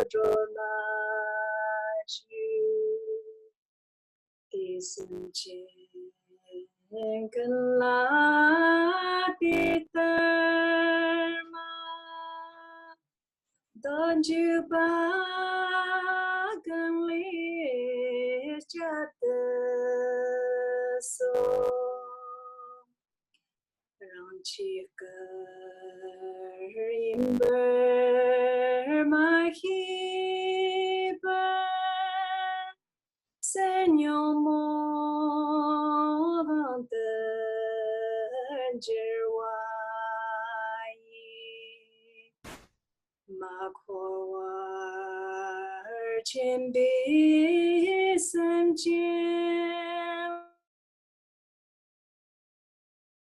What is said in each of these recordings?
着那句第三节跟拉的德玛的就把跟里家的所让几个人本马希本三牛魔王的之外马阔瓦尔前比三间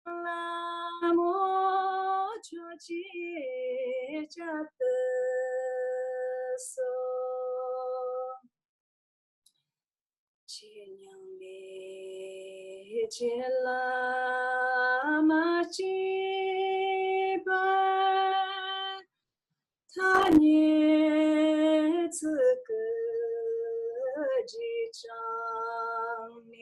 那么就接着的说千娘灭见了马基本他念此个几章呢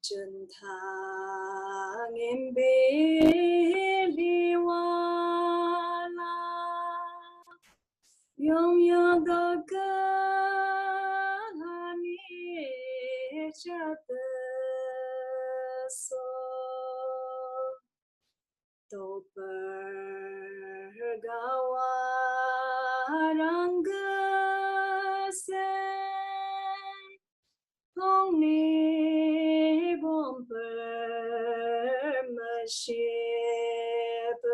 真他念贝里瓦拉永远的歌拉你家的所都本高啊让个谁同你共本么些本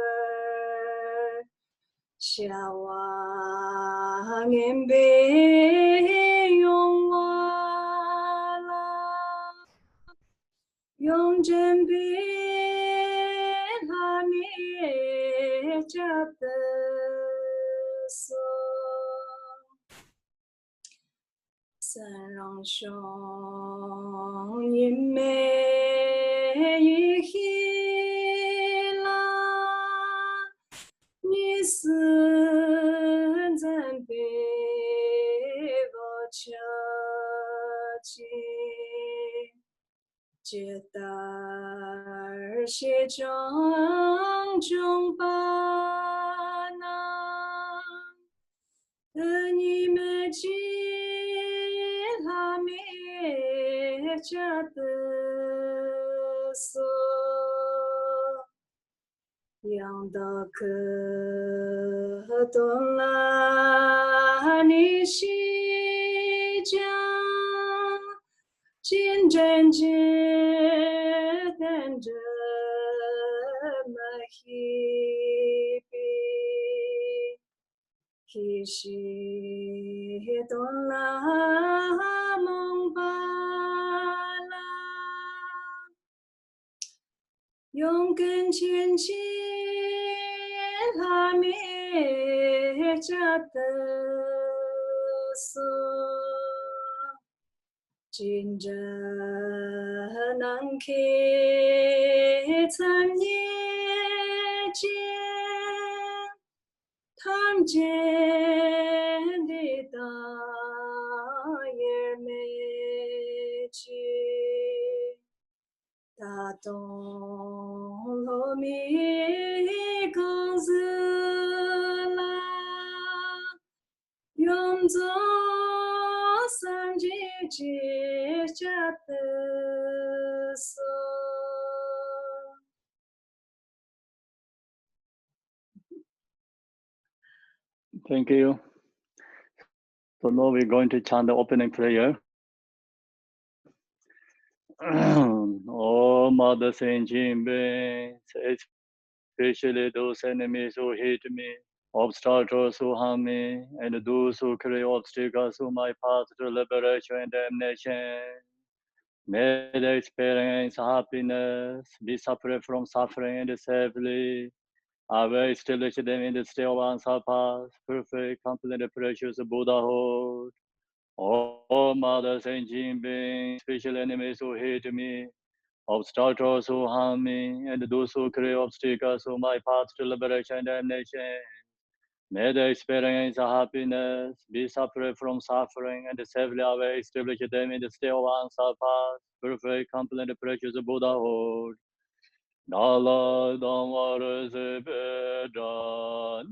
下瓦年贝用瓦拉用真贝拉你家的所三让兄因美一起啦你是真被我瞧见接待儿些张中巴那你们接拉灭家的所养的可懂了你西家金针结等着么一比其实懂了梦巴拉勇敢前进拉灭家的所今着难开参业间tham见的大也没去大东罗米公子啦用作三季节家的所Thank you. So now we're going to chant the opening prayer. Oh, Mother Saint Jimbe, especially those enemies who hate me, obstructors who harm me, and those who create obstacles to my path to liberation and damnation. May they experience happiness, be separate from suffering and safely. I will establish them in the state of unsurpassed, perfect, complete, and precious Buddhahood. Oh, Mother Saint Jimbe, special enemies who hate me, obstructors who harm me, and those who create obstacles to my path to liberation and damnation. May they experience happiness, be separate from suffering, and safely away establish them in the state of unsurpassed, perfect, complete, precious Buddhahood. Dala Damara Zebeda,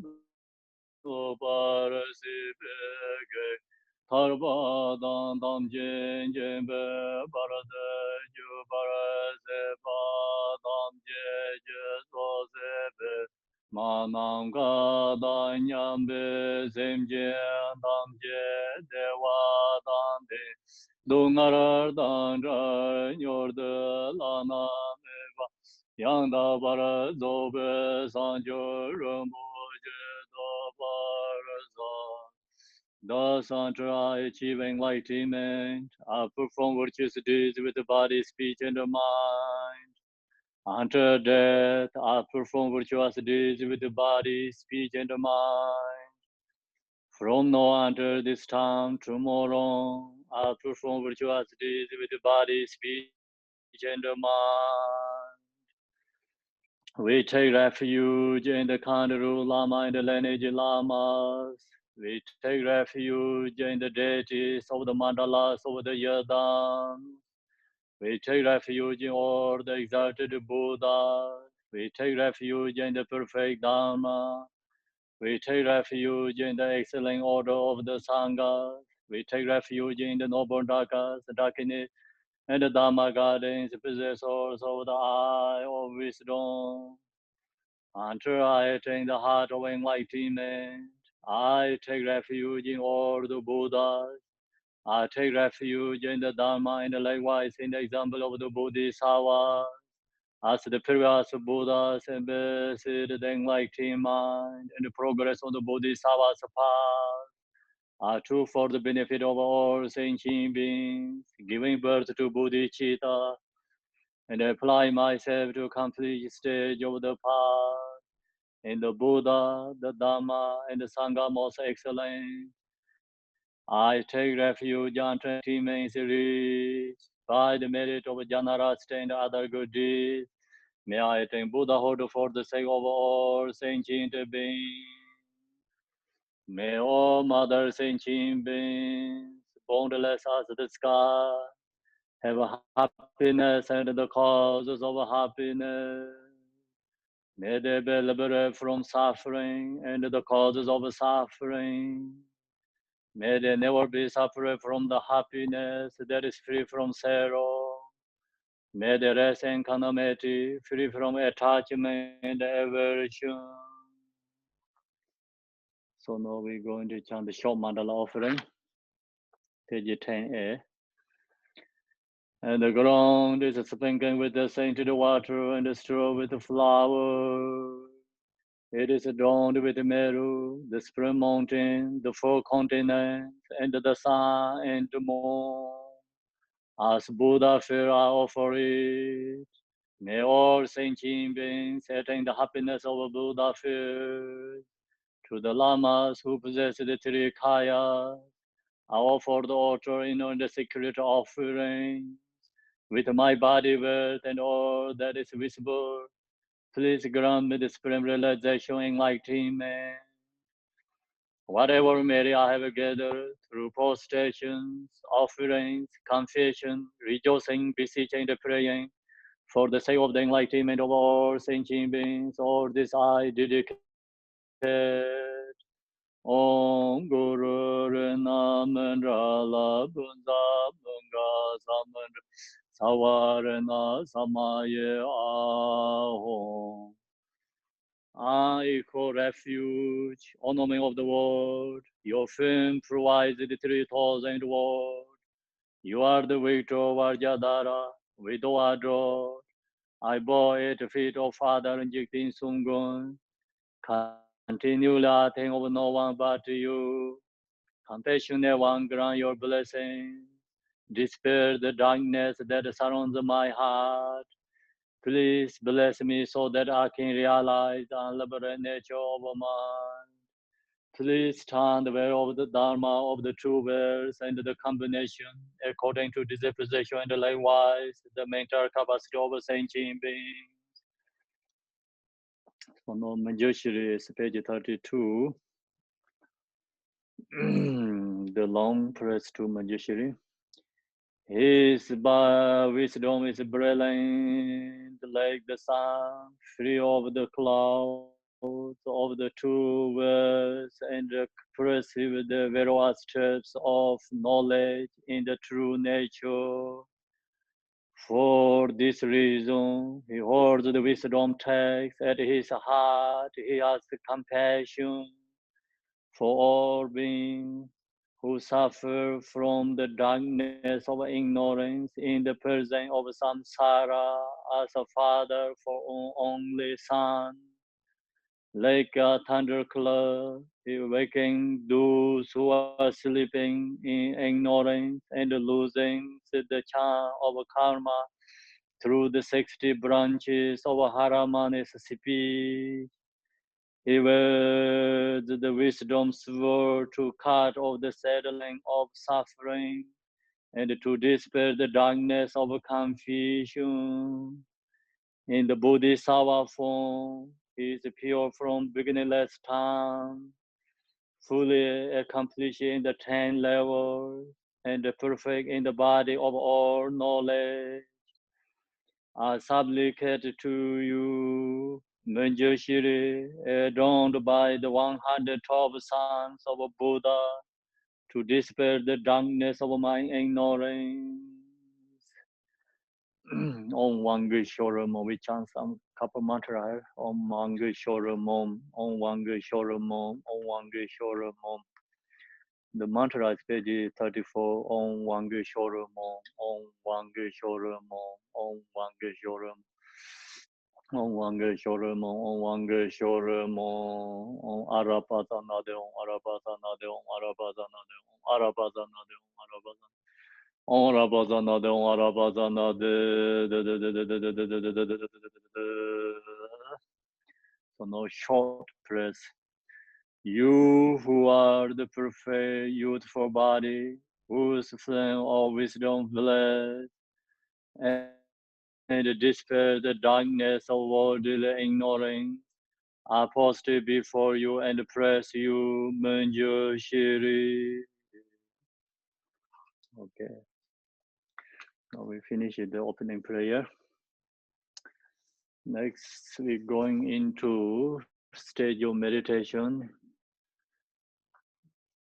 Nubara Zebege, Tarba Dan Dam Jen Jembe, Barade Ju Barazeba, Dam Je Zebe, Manam Gadan Yambe, Zemje, Dam Je, Dewa Dan De, Dungarar Dan Rar, Yorda Lana Meva, Yanda Bara Zobe, Sanjo Ramboje, Dobara Thus, until I achieve enlightenment, I perform virtuous deeds with the body, speech, and the mind. Until death, I perform virtuous deeds with the body, speech, and the mind. From now until this time, tomorrow, I perform virtuous deeds with the body, speech, and the mind. We take refuge in the Kandaru Lama and the lineage Lamas. We take refuge in the deities of the mandalas of the Yadam. We take refuge in all the exalted Buddha. We take refuge in the perfect Dharma. We take refuge in the excellent order of the Sangha. We take refuge in the noble Dakas, the Dakini, and the Dhamma gardens, possessors of the eye of wisdom. Until I attain the heart of enlightenment, I take refuge in all the Buddhas. I take refuge in the Dharma and likewise in the example of the Bodhisattvas. As the previous Buddhas embodied the enlightenment and the progress of the Bodhisattva's path, I too, for the benefit of all sentient beings, giving birth to Bodhicitta, and apply myself to complete stage of the path. In the Buddha, the Dhamma, and the Sangha most excellent. I take refuge on 20 main series by the merit of Janarasta and other good deeds. May I attain Buddhahood for the sake of all sentient beings. May all mother sentient beings, boundless as the sky, have happiness and the causes of happiness. May they be liberated from suffering and the causes of suffering. May they never be separate from the happiness that is free from sorrow. May they rest in equanimity, free from attachment and aversion. So now we're going to chant the short mandala offering, page 10a. And the ground is sprinkled with the scented water and the straw with the flowers. It is adorned with Meru, the spring mountain, the four continents, and the sun and the moon. As Buddha fear I offer it. May all sentient beings attain the happiness of Buddha fear. To the lamas who possess the three kayas, I offer the altar in the secret offering. With my body, worth, and all that is visible, please grant me the supreme realization and enlightenment. Whatever merit I have gathered through prostrations, offerings, confession, rejoicing, beseeching, and praying, for the sake of the enlightenment of all sentient beings, all this I dedicate. Om Guru Namandra Bunza Bunga Samandra Savarana Samaye Ahom. I call refuge, ornament of the world. Your fame provides the 3,000 world. You are the victor of Arjadara, widow adored. I bow at the feet of Father Jigtin Sungun. Continually I think of no one but you. Compassionate one, grant your blessing. Dispel the darkness that surrounds my heart. Please bless me so that I can realize the unlimited nature of mind. Please stand aware of the Dharma of the true words and the combination according to this position and likewise the mental capacity of a sentient being. So no Manjushri is page 32. The long press to Manjushri. His wisdom is brilliant like the sun, free of the clouds of the true words, and perceive the various steps of knowledge in the true nature. For this reason, he holds the wisdom text at his heart. He has compassion for all beings who suffer from the darkness of ignorance in the presence of samsara as a father for an only son. Like a thunderclap, he wakens those who are sleeping in ignorance and losing the charm of karma through the 60 branches of Haramani's speech. He wields the wisdom sword to cut off the saddling of suffering and to dispel the darkness of confusion. In the Bodhisattva form, he is pure from beginningless time, fully accomplished in the 10 levels, and perfect in the body of all knowledge. I supplicate to you, Manjushri, adorned by the 112 sons of Buddha, to dispel the darkness of my ignorance. Om Vangeshwaram, we chant some couple mantra. Om Vangeshwaram, Om Vangeshwaram, Om Vangeshwaram. The mantra is page 34. Om Vangeshwaram, Om Vangeshwaram, Om Vangeshwaram. Om Vangeshwaram, Om Vangeshwaram, Om Arapatanade, Om Arapatanade, Om Arapatanade, Om Arapatanade, Om Arapatanade. Om Rabazanade, Om Rabazanade. So no short press. You who are the perfect youthful body, whose flame of wisdom bless, and dispel the darkness of worldly ignorance, I posted before you and press you, Manjushri. Okay. Now we finish the opening prayer. Next, we're going into stage of meditation.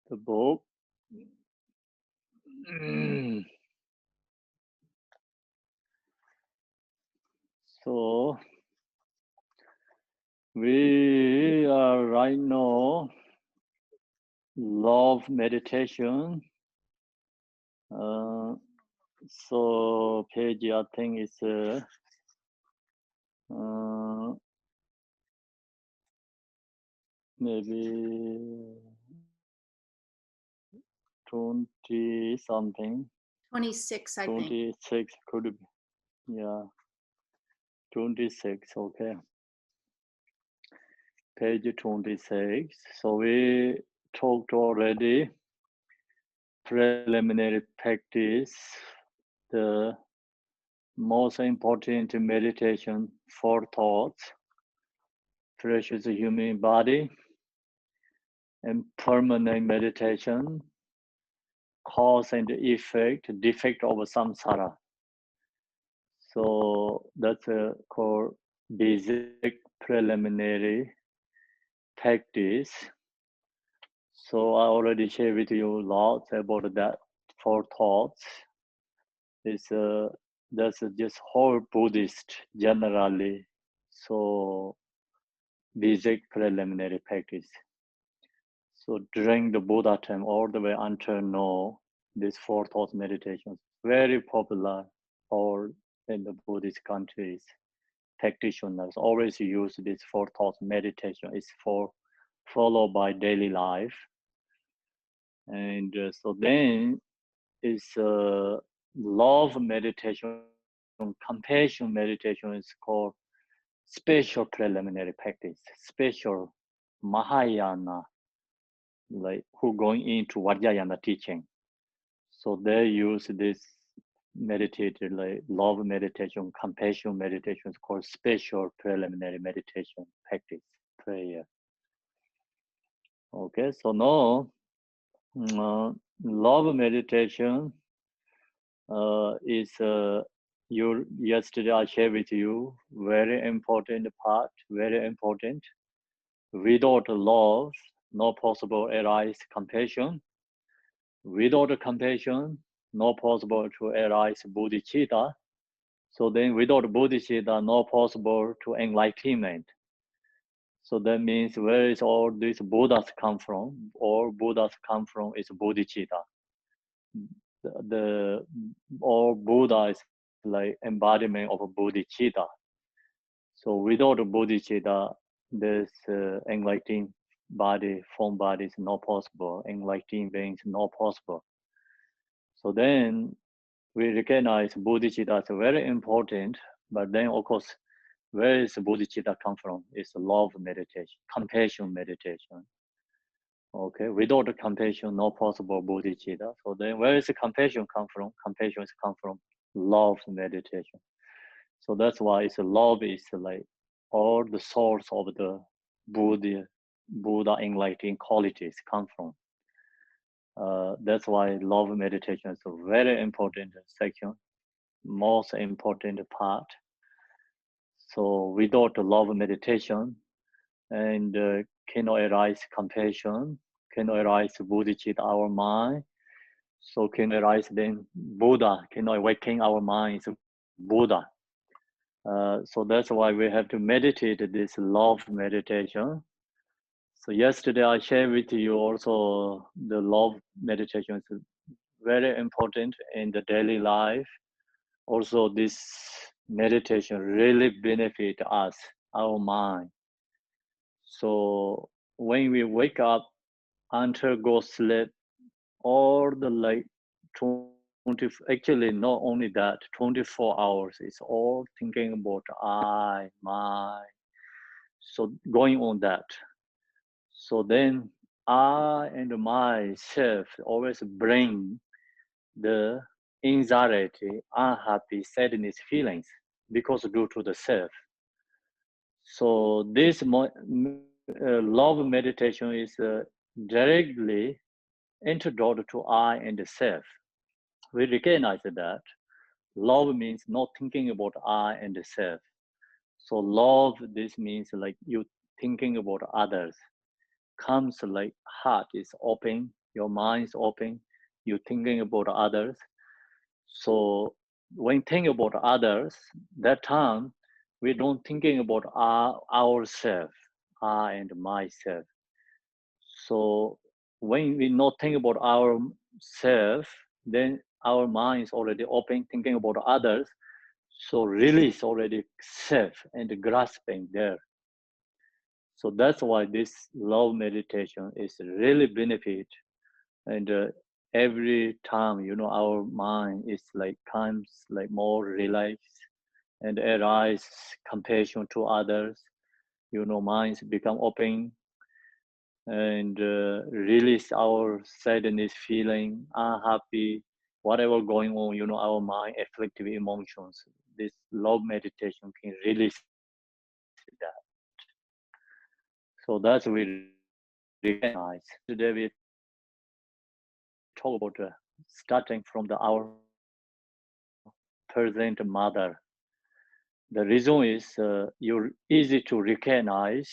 The book. So, we are right now love meditation. So page I think is maybe 20 something. 26, I think. 26 could be, yeah. 26, okay. Page 26. So we talked already. Preliminary practice, the most important meditation, 4 thoughts, precious human body, and permanent meditation, cause and effect, defect of samsara. So that's called basic preliminary practice. So I already shared with you lots about that 4 thoughts. It's that's just whole Buddhist generally. So basic preliminary practice. So during the Buddha time, all the way until now, these 4 thoughts meditations very popular all in the Buddhist countries. Practitioners always use this 4 thoughts meditation. It's followed by daily life, and so then it's love meditation, compassion meditation is called special preliminary practice, special Mahayana like who going into Vajrayana teaching. So they use this meditated like love meditation, compassion meditation is called special preliminary meditation practice prayer. Okay, so now love meditation is your yesterday I shared with you very important part, very important. Without love, no possible arise compassion. Without compassion, no possible to arise bodhicitta. So then without bodhicitta, no possible to enlightenment. So that means where is all these Buddhas come from? All Buddhas come from is bodhicitta. The all Buddha is like embodiment of bodhicitta. So without bodhicitta, this enlightened body, form body is not possible. Enlightened being is not possible. So then we recognize bodhicitta is very important, but then of course, where is bodhicitta come from? It's love meditation, compassion meditation. Okay, without compassion, no possible bodhicitta. So then where is the compassion come from? Compassion is come from love meditation. So that's why it's love is like all the source of the Buddha enlightening qualities come from. That's why love meditation is a very important section, most important part. So without love meditation and cannot arise compassion, cannot arise bodhicitta our mind. So can arise then Buddha, cannot awaken our mind is Buddha. So that's why we have to meditate this love meditation. So yesterday I shared with you also the love meditation is very important in the daily life. Also this meditation really benefit us, our mind. So when we wake up until go sleep, all the like 20, actually not only that, 24 hours is all thinking about I, my. So going on that. So then I and myself always bring the anxiety, unhappy, sadness feelings because due to the self. So this love meditation is directly introduced to I and the self. We recognize that love means not thinking about I and the self. So love, this means like you thinking about others. Comes like heart is open, your mind is open, you thinking about others. So when thinking about others, that time we don't thinking about ourselves, I and myself. So when we not think about ourselves, then our mind is already open, thinking about others. So release already self and grasping there. So that's why this love meditation is really benefit. And every time, you know, our mind is like comes like more relaxed and arise compassion to others. You know, minds become open and release our sadness feeling, unhappy, whatever going on, you know, our mind, afflictive emotions. This love meditation can release that. So that's we recognize. Today we talk about starting from our present mother. The reason is you're easy to recognize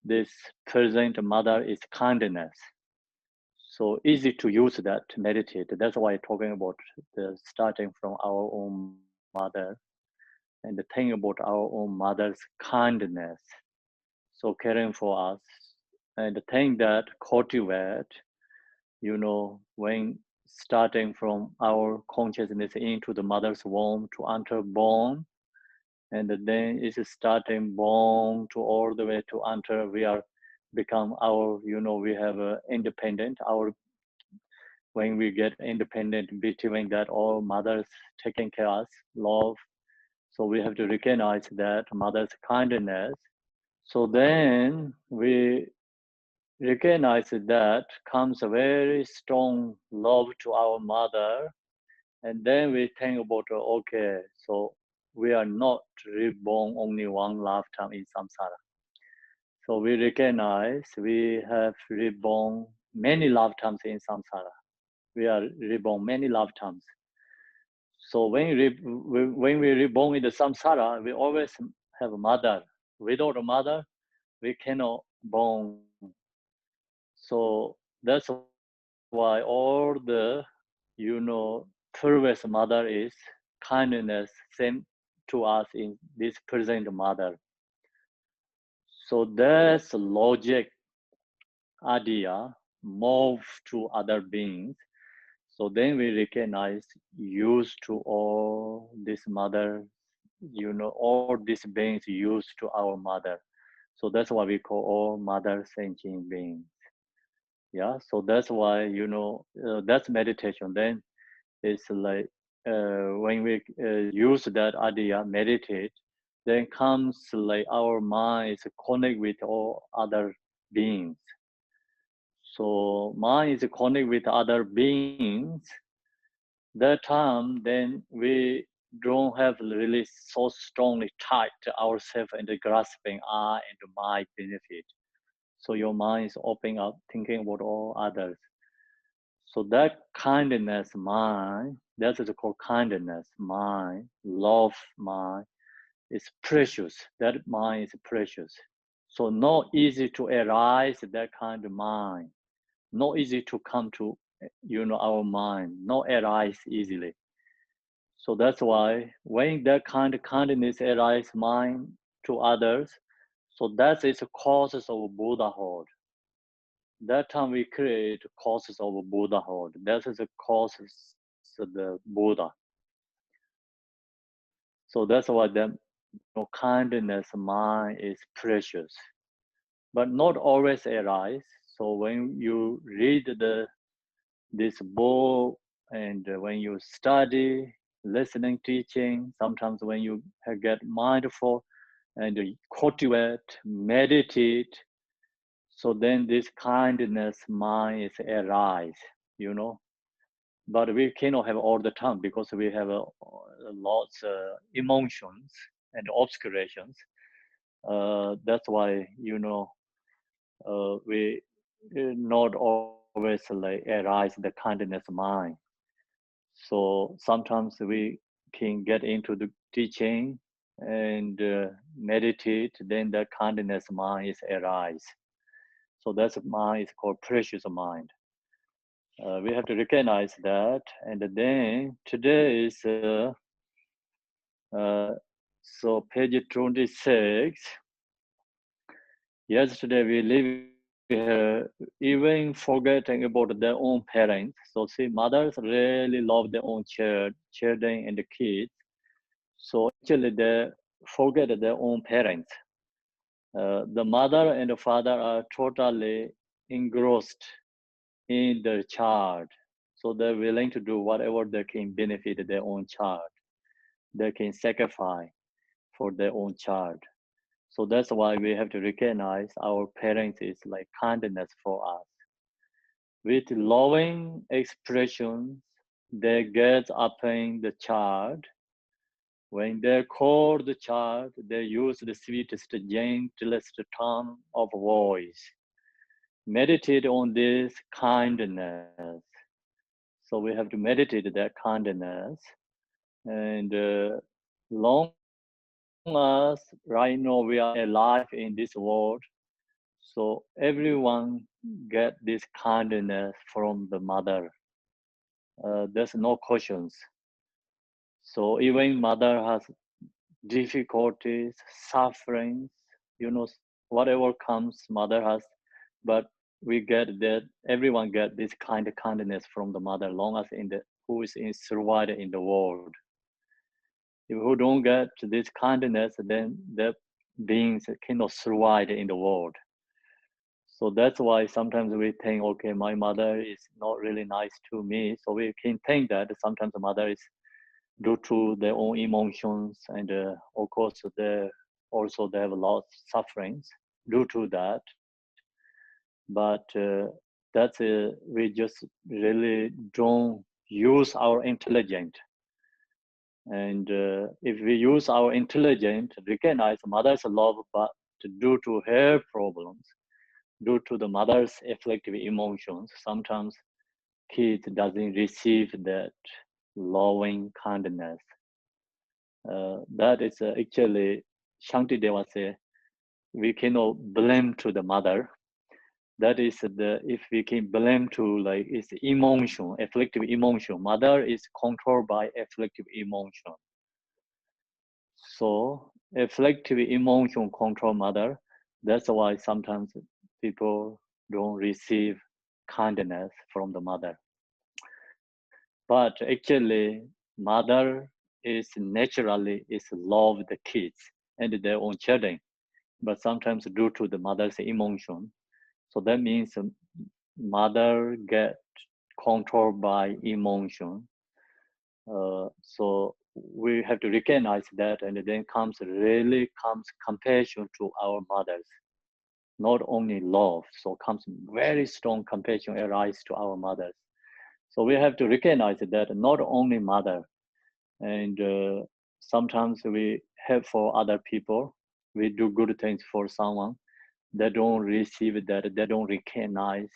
this present mother is kindness. So easy to use that to meditate. That's why I'm talking about the starting from our own mother and the thing about our own mother's kindness. So caring for us and the thing that cultivate, you know, when starting from our consciousness into the mother's womb to enter born, and then it's starting born to all the way to enter, we are become our, you know, we have a independent, our when we get independent between that all mothers taking care of us, love. So we have to recognize that mother's kindness. So then we recognize that comes a very strong love to our mother, and then we think about, okay, so we are not reborn only one lifetime in samsara. So we recognize we have reborn many lifetimes in samsara. We are reborn many lifetimes. So when we reborn in the samsara, we always have a mother. Without a mother, we cannot born. So that's why all the, previous mother is kindness sent to us in this present mother. So that's logic idea move to other beings. So then we recognize used to all this mother, all these beings used to our mother. So that's why we call all mother sentient beings. Yeah, so that's why, that's meditation. Then it's like when we use that idea, meditate, then comes like our mind is connect with all other beings. So mind is connect with other beings. That time, then we don't have really so strongly tied ourselves in the grasping I and my benefit. So your mind is opening up, thinking about all others. So that kindness mind, that is called kindness mind, love mind, is precious. That mind is precious. So not easy to arise that kind of mind. Not easy to come to, our mind. Not arise easily. So that's why when that kind of kindness arises mind to others, so that is the causes of Buddhahood. That time we create causes of Buddhahood. That is the causes of the Buddha. So that's why the kindness mind is precious, but not always arise. So when you read this book and when you study, listening, teaching, sometimes when you get mindful and you cultivate, meditate, so then this kindness mind is arise, But we cannot have all the time because we have lots emotions and obscurations. That's why we not always like arise the kindness mind. So sometimes we can get into the teaching and meditate, then the kindness mind is arise. So that's mind is called precious mind. We have to recognize that, and then today is so page 26. Yesterday we live here even forgetting about their own parents. So see, mothers really love their own children and the kids. So actually they forget their own parents. The mother and the father are totally engrossed in their child. So they're willing to do whatever they can benefit their own child. They can sacrifice for their own child. So that's why we have to recognize our parents is like kindness for us. With loving expressions, they get upon the child. When they call the child, they use the sweetest, gentlest tone of voice. Meditate on this kindness. So we have to meditate that kindness. And long as right now we are alive in this world, so everyone get this kindness from the mother. There's no questions. So even mother has difficulties, sufferings, whatever comes, mother has, but we get that everyone get this kind of kindness from the mother, long as who is in survived in the world. If who don't get this kindness, then the beings cannot survive in the world. So that's why sometimes we think, okay, my mother is not really nice to me. So we can think that sometimes the mother is due to their own emotions, and of course they have a lot of sufferings due to that. but that's we just really don't use our intelligence. And if we use our intelligence, recognize mother's love, but due to her problems, due to the mother's afflictive emotions, sometimes kids doesn't receive that loving kindness. That is actually Shantideva say we cannot blame to the mother. That is the if we can blame to like it's emotion, afflictive emotion. Mother is controlled by afflictive emotion. So afflictive emotion control mother. That's why sometimes people don't receive kindness from the mother. But actually, mother is naturally is love the kids and their own children. But sometimes due to the mother's emotion, so that means mother get controlled by emotion. So we have to recognize that, and then really comes compassion to our mothers, not only love. So comes very strong compassion arise to our mothers. So we have to recognize that not only mother, and sometimes we help for other people. We do good things for someone. They don't receive that. They don't recognize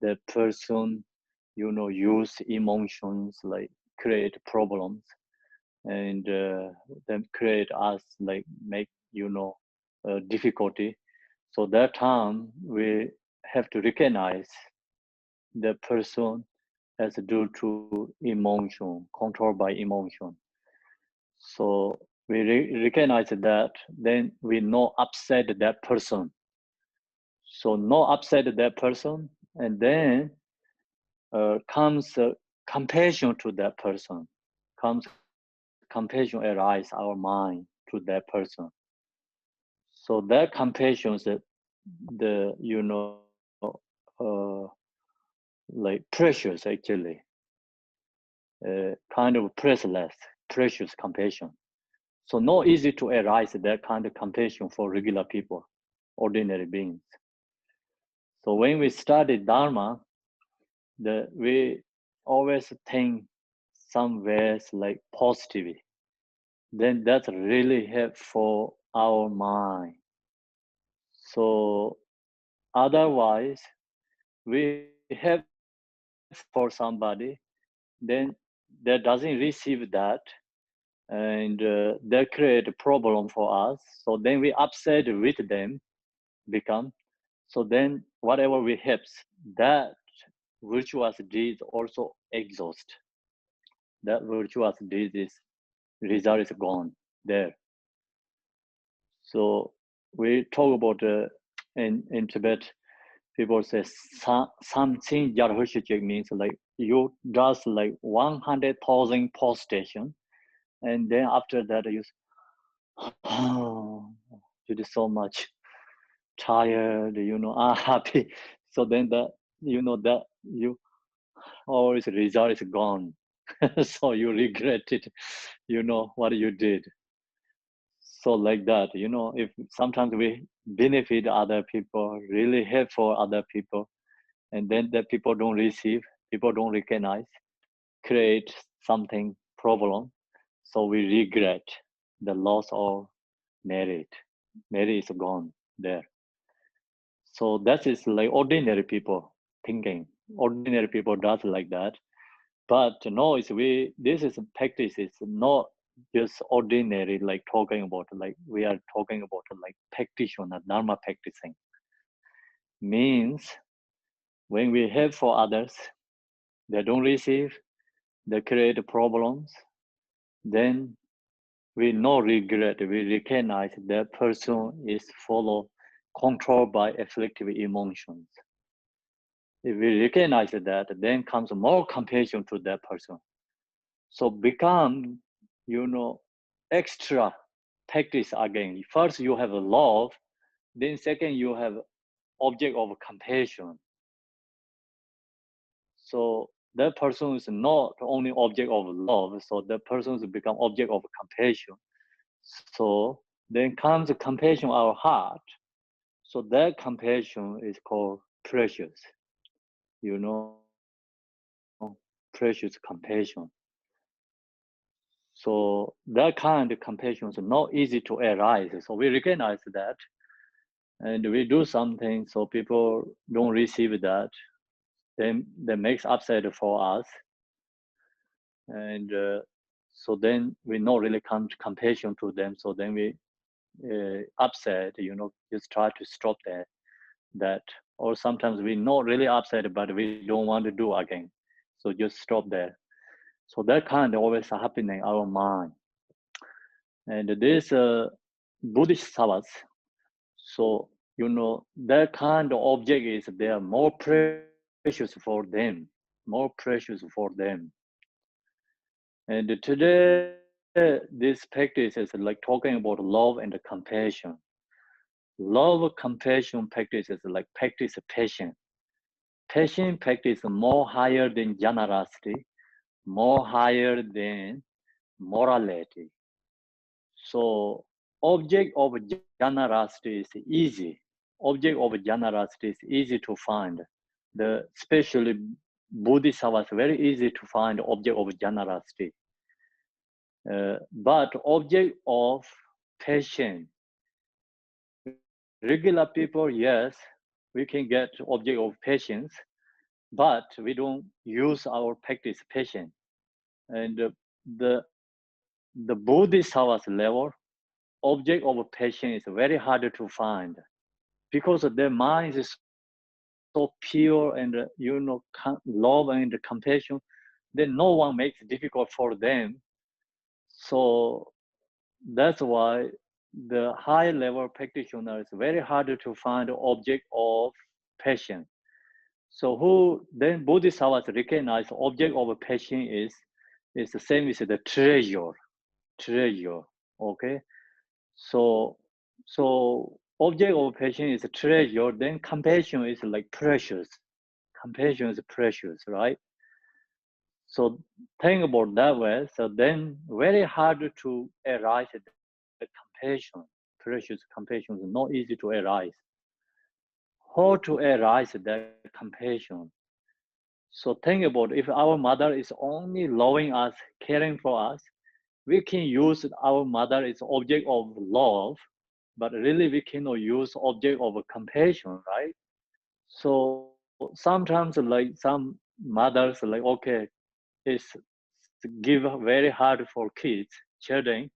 the person, use emotions like create problems and then create us like make difficulty. So that time we have to recognize the person as due to emotion, controlled by emotion. So we recognize that, then we not upset that person. So not upset that person, and then comes compassion to that person, comes compassion arise our mind to that person. So that compassion is the like precious actually, kind of priceless, precious compassion. So not easy to arise that kind of compassion for regular people, ordinary beings. So when we study Dharma, we always think some ways like positive. Then that's really helpful our mind. So otherwise, we help for somebody, then that doesn't receive that, and they create a problem for us. So then we upset with them, become. So then whatever we help, that virtuous deed also exhaust. That virtuous deed is result is gone there. So we talk about in Tibet, people say something Yarhushijik means like you just like 100,000 post station, and then after that you you do so much tired, unhappy. So then that that you always result is gone. So you regret it, what you did. So like that, if sometimes we benefit other people, really help for other people, and then the people don't receive, people don't recognize, create something problem. So we regret the loss of merit. Merit is gone there. So that is like ordinary people thinking. Ordinary people does like that. But no, this is practice. It's not just ordinary like talking about like we are talking about like practitioner, dharma practicing. Means when we help for others, they don't receive, they create problems, then we no regret, we recognize that person is controlled by afflictive emotions. If we recognize that, then comes more compassion to that person. So become, extra practice again. First you have a love, then second you have object of compassion. So that person is not only object of love, so that person has become object of compassion. So then comes compassion our heart. So that compassion is called precious, precious compassion. So that kind of compassion is not easy to arise. So we recognize that, and we do something so people don't receive that. Then that makes upset for us, and so then we not really come to compassion to them. So then we upset, just try to stop that. Or sometimes we not really upset, but we don't want to do again. So just stop there. So that kind of always happening in our mind. And this Buddhist Sabbath, so that kind of object is they are more precious for them, more precious for them. And today, this practice is like talking about love and compassion. Love, compassion practice is like practice patience. Patience practice more higher than generosity, more higher than morality. So object of generosity is easy. Object of generosity is easy to find. Especially Bodhisattvas, very easy to find object of generosity. But object of patience, regular people, yes, we can get object of patience, but we don't use our practice patience. And the Bodhisattvas level, object of patience is very hard to find because their mind is so pure and love and compassion. Then no one makes it difficult for them. So that's why the high level practitioner is very hard to find object of passion. So who then Bodhisattvas recognize object of passion is the same as the treasure. Okay, so object of passion is a treasure. Then compassion is like precious. Compassion is precious, right? So think about that way. So then very hard to arise the compassion. Precious compassion is not easy to arise. How to arise that compassion? So think about if our mother is only loving us, caring for us, we can use our mother as object of love, but really we cannot use object of compassion, right? So sometimes like some mothers like, okay, it's give very hard for kids, children.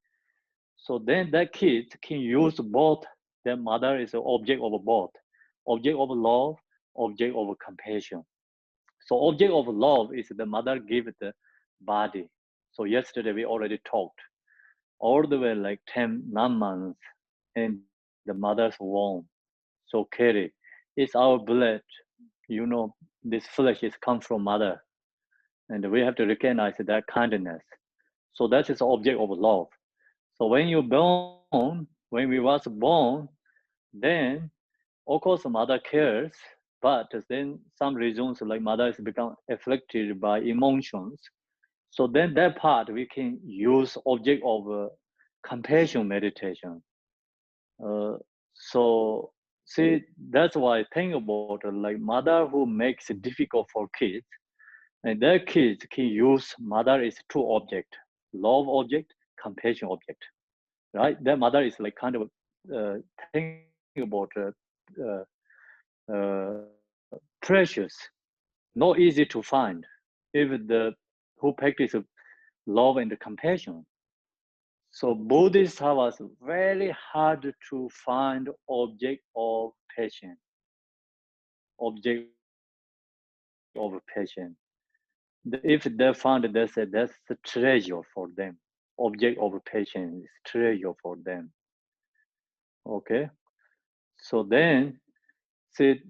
So then that kid can use both. Their mother is an object of both, object of love, object of compassion. So object of love is the mother give the body. So yesterday we already talked all the way like 9 months in the mother's womb. So carry, it's our blood. This flesh is come from mother, and we have to recognize that kindness. So that is the object of love. So when you're born, when we was born, then of course mother cares, but then some reasons like mother is become afflicted by emotions. So then that part we can use object of compassion meditation. So see, that's why I think about like mother who makes it difficult for kids, and their kids can use mother is two object, love object, compassion object, right? Their mother is like kind of think about precious, not easy to find. If the who practice love and compassion. So Bodhisattvas very hard to find object of passion, object of passion. If they found, they said that's the treasure for them. Object of passion is treasure for them. Okay, so then see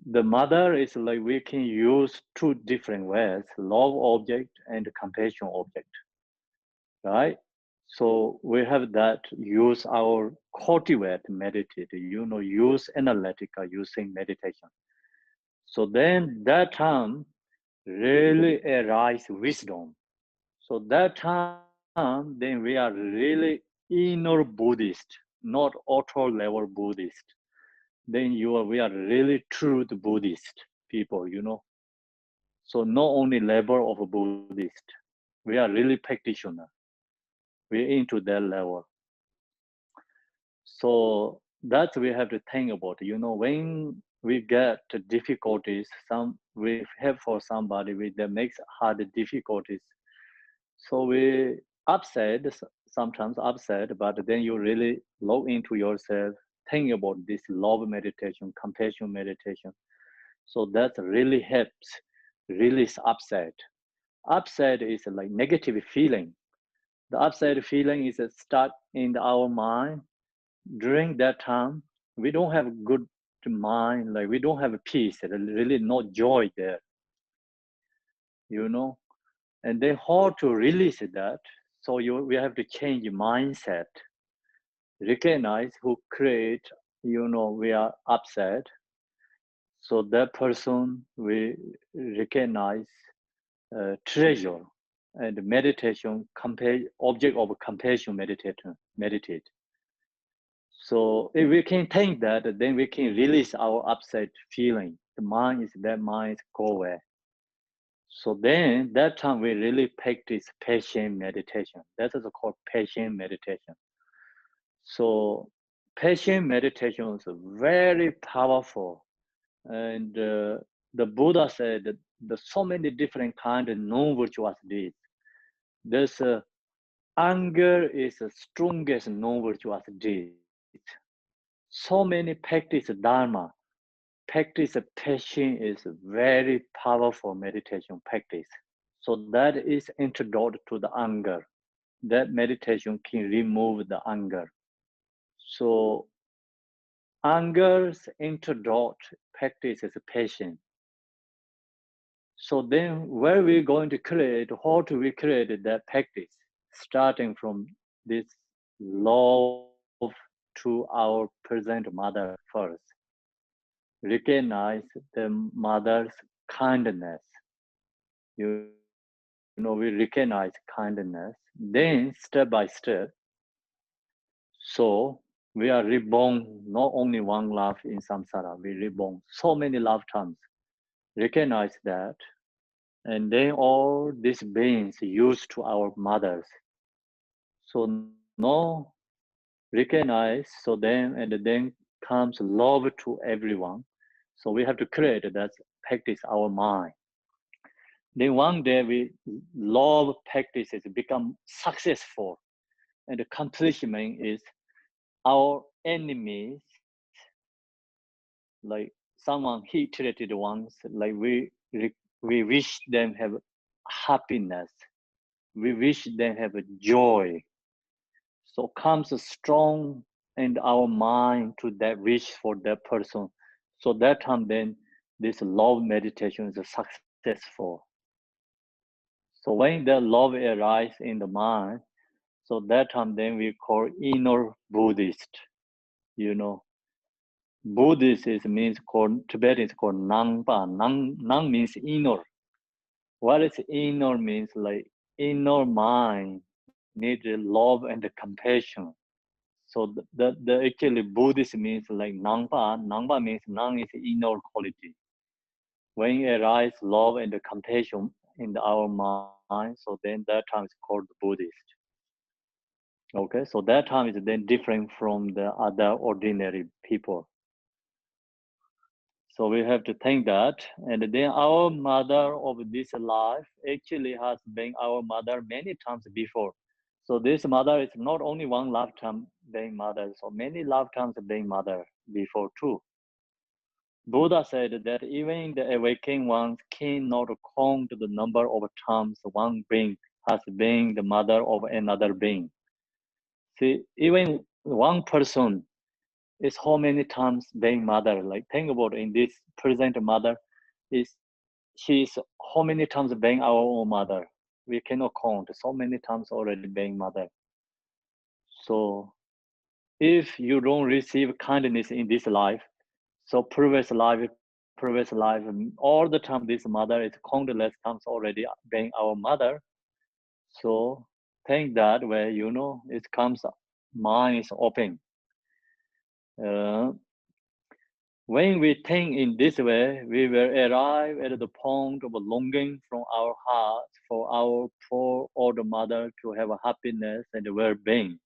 the mother is like we can use two different ways: love object and compassion object, right? So we have that use our cultivate meditate, use analytica using meditation. So then that time really arise wisdom. So that time then we are really inner Buddhist, not auto level Buddhist. then we are really true Buddhist people, So not only level of a Buddhist, we are really practitioner. We're into that level. So that we have to think about, when we get difficulties, we have for somebody that makes hard difficulties. So we upset, sometimes upset, but then you really look into yourself, think about this love meditation, compassion meditation. So that really helps release upset. Upset is like negative feeling. The upset feeling is stuck in our mind. During that time, we don't have good mind, like we don't have peace, really no joy there, and then how to release that. So we have to change mindset, recognize who create, we are upset. So that person we recognize, treasure, and meditation, object of compassion, meditate. So if we can think that, then we can release our upset feeling. The mind go away. So then that time we really practice patient meditation. That is called patient meditation. So patient meditation is very powerful. And the Buddha said that there's so many different kinds of non-virtuous deeds. There's anger is the strongest non-virtuous deed. So many practice Dharma, practice patience is very powerful meditation practice. So that is antidote to the anger. That meditation can remove the anger. So anger's antidote practice is patience. So then where we're going to create, how do we create that practice? Starting from this love to our present mother first. Recognize the mother's kindness. We recognize kindness. Then step by step, so we are reborn not only one life in samsara, we reborn so many lifetimes. Recognize that. And then all these beings used to our mothers. So now recognize, so then comes love to everyone. So we have to create that, practice our mind. Then one day we love practices become successful, and the accomplishment is our enemies, like someone hatred ones, like we wish them have happiness, we wish them have a joy. So comes strong in our mind to that wish for that person. So that time then this love meditation is successful. So when the love arises in the mind, so that time then we call inner Buddhist. Buddhist means called Tibetan is called Nangpa. Nang means inner. What is inner means like inner mind needs love and compassion. So the actually Buddhist means like Nangpa. Nangpa means Nang is inner quality. When it arises love and compassion in our mind, so then that time is called Buddhist. Okay, so that time is then different from the other ordinary people. So we have to think that, and then our mother of this life actually has been our mother many times before. So this mother is not only one lifetime being mother, so many lifetimes being mother before too. Buddha said that even the awakened ones cannot count the number of times one being has been the mother of another being. See, even one person is how many times being mother. Like think about in this present mother, is she is how many times being our own mother. We cannot count so many times already being mother. So if you don't receive kindness in this life, so previous life, all the time this mother is countless times already being our mother. So think that way, it comes, mind is open. when we think in this way, we will arrive at the point of longing from our heart for our poor old mother to have happiness and well-being.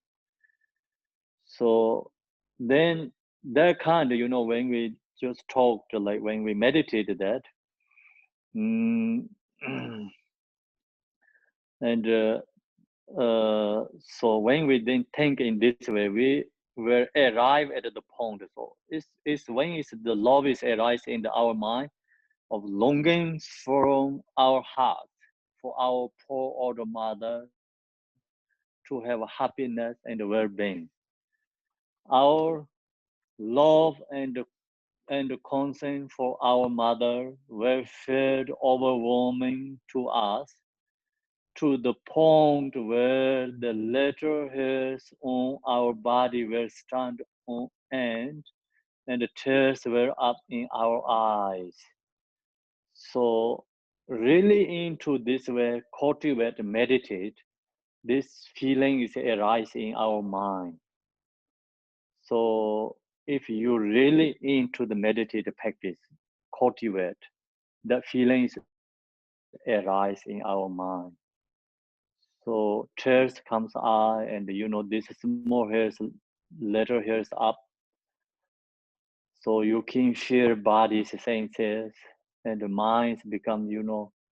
So then that kind, when we just talked, like when we meditated that, and so when we then think in this way, we will arrive at the point. So it's when it's the love is arising in our mind of longing from our heart for our poor old mother to have happiness and well-being. Our love and concern for our mother were felt overwhelming to us to the point where the later hairs on our body will stand on end and the tears were up in our eyes. So really into this way, cultivate, meditate, this feeling is arising in our mind. So if you really into the meditative practice, cultivate, that feeling is arise in our mind. So tears comes eye, and this small hairs, letter hairs up. So you can feel body's senses, and the minds become,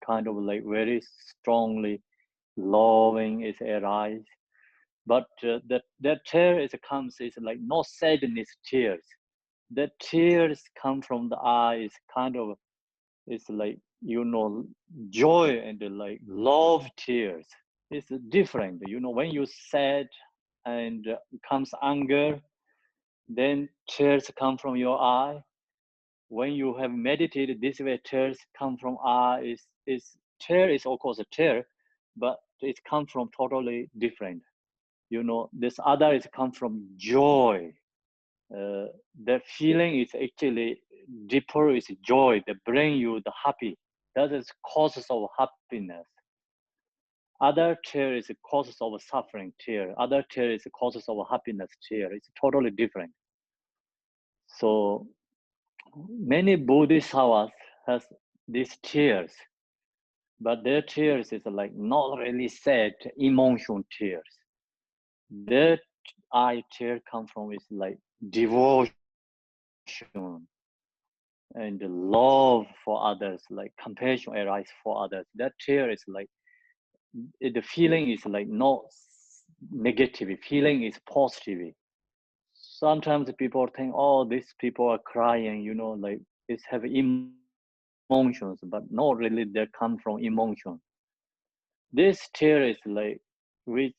kind of like very strongly loving is arise. But that tear comes is like not sadness tears. The tears come from the eyes, kind of it's like joy and like love tears. It's different. When you sad and comes anger, then tears come from your eye. When you have meditated this way, tears come from eye. Is tear is of course a tear, but it comes from totally different. This other is come from joy. The feeling is actually deeper is joy that bring you the happy. That is causes of happiness. Other tear is causes of suffering tear. Other tear is causes of happiness tear. It's totally different. So many Bodhisattvas has these tears, but their tears is like not really sad emotion tears. Their eye tear come from is like devotion and love for others, like compassion arise for others. That tear is like the feeling is like not negative. Feeling is positive. Sometimes people think, oh, these people are crying, like it's have emotions, but not really. They come from emotion. This tear is like we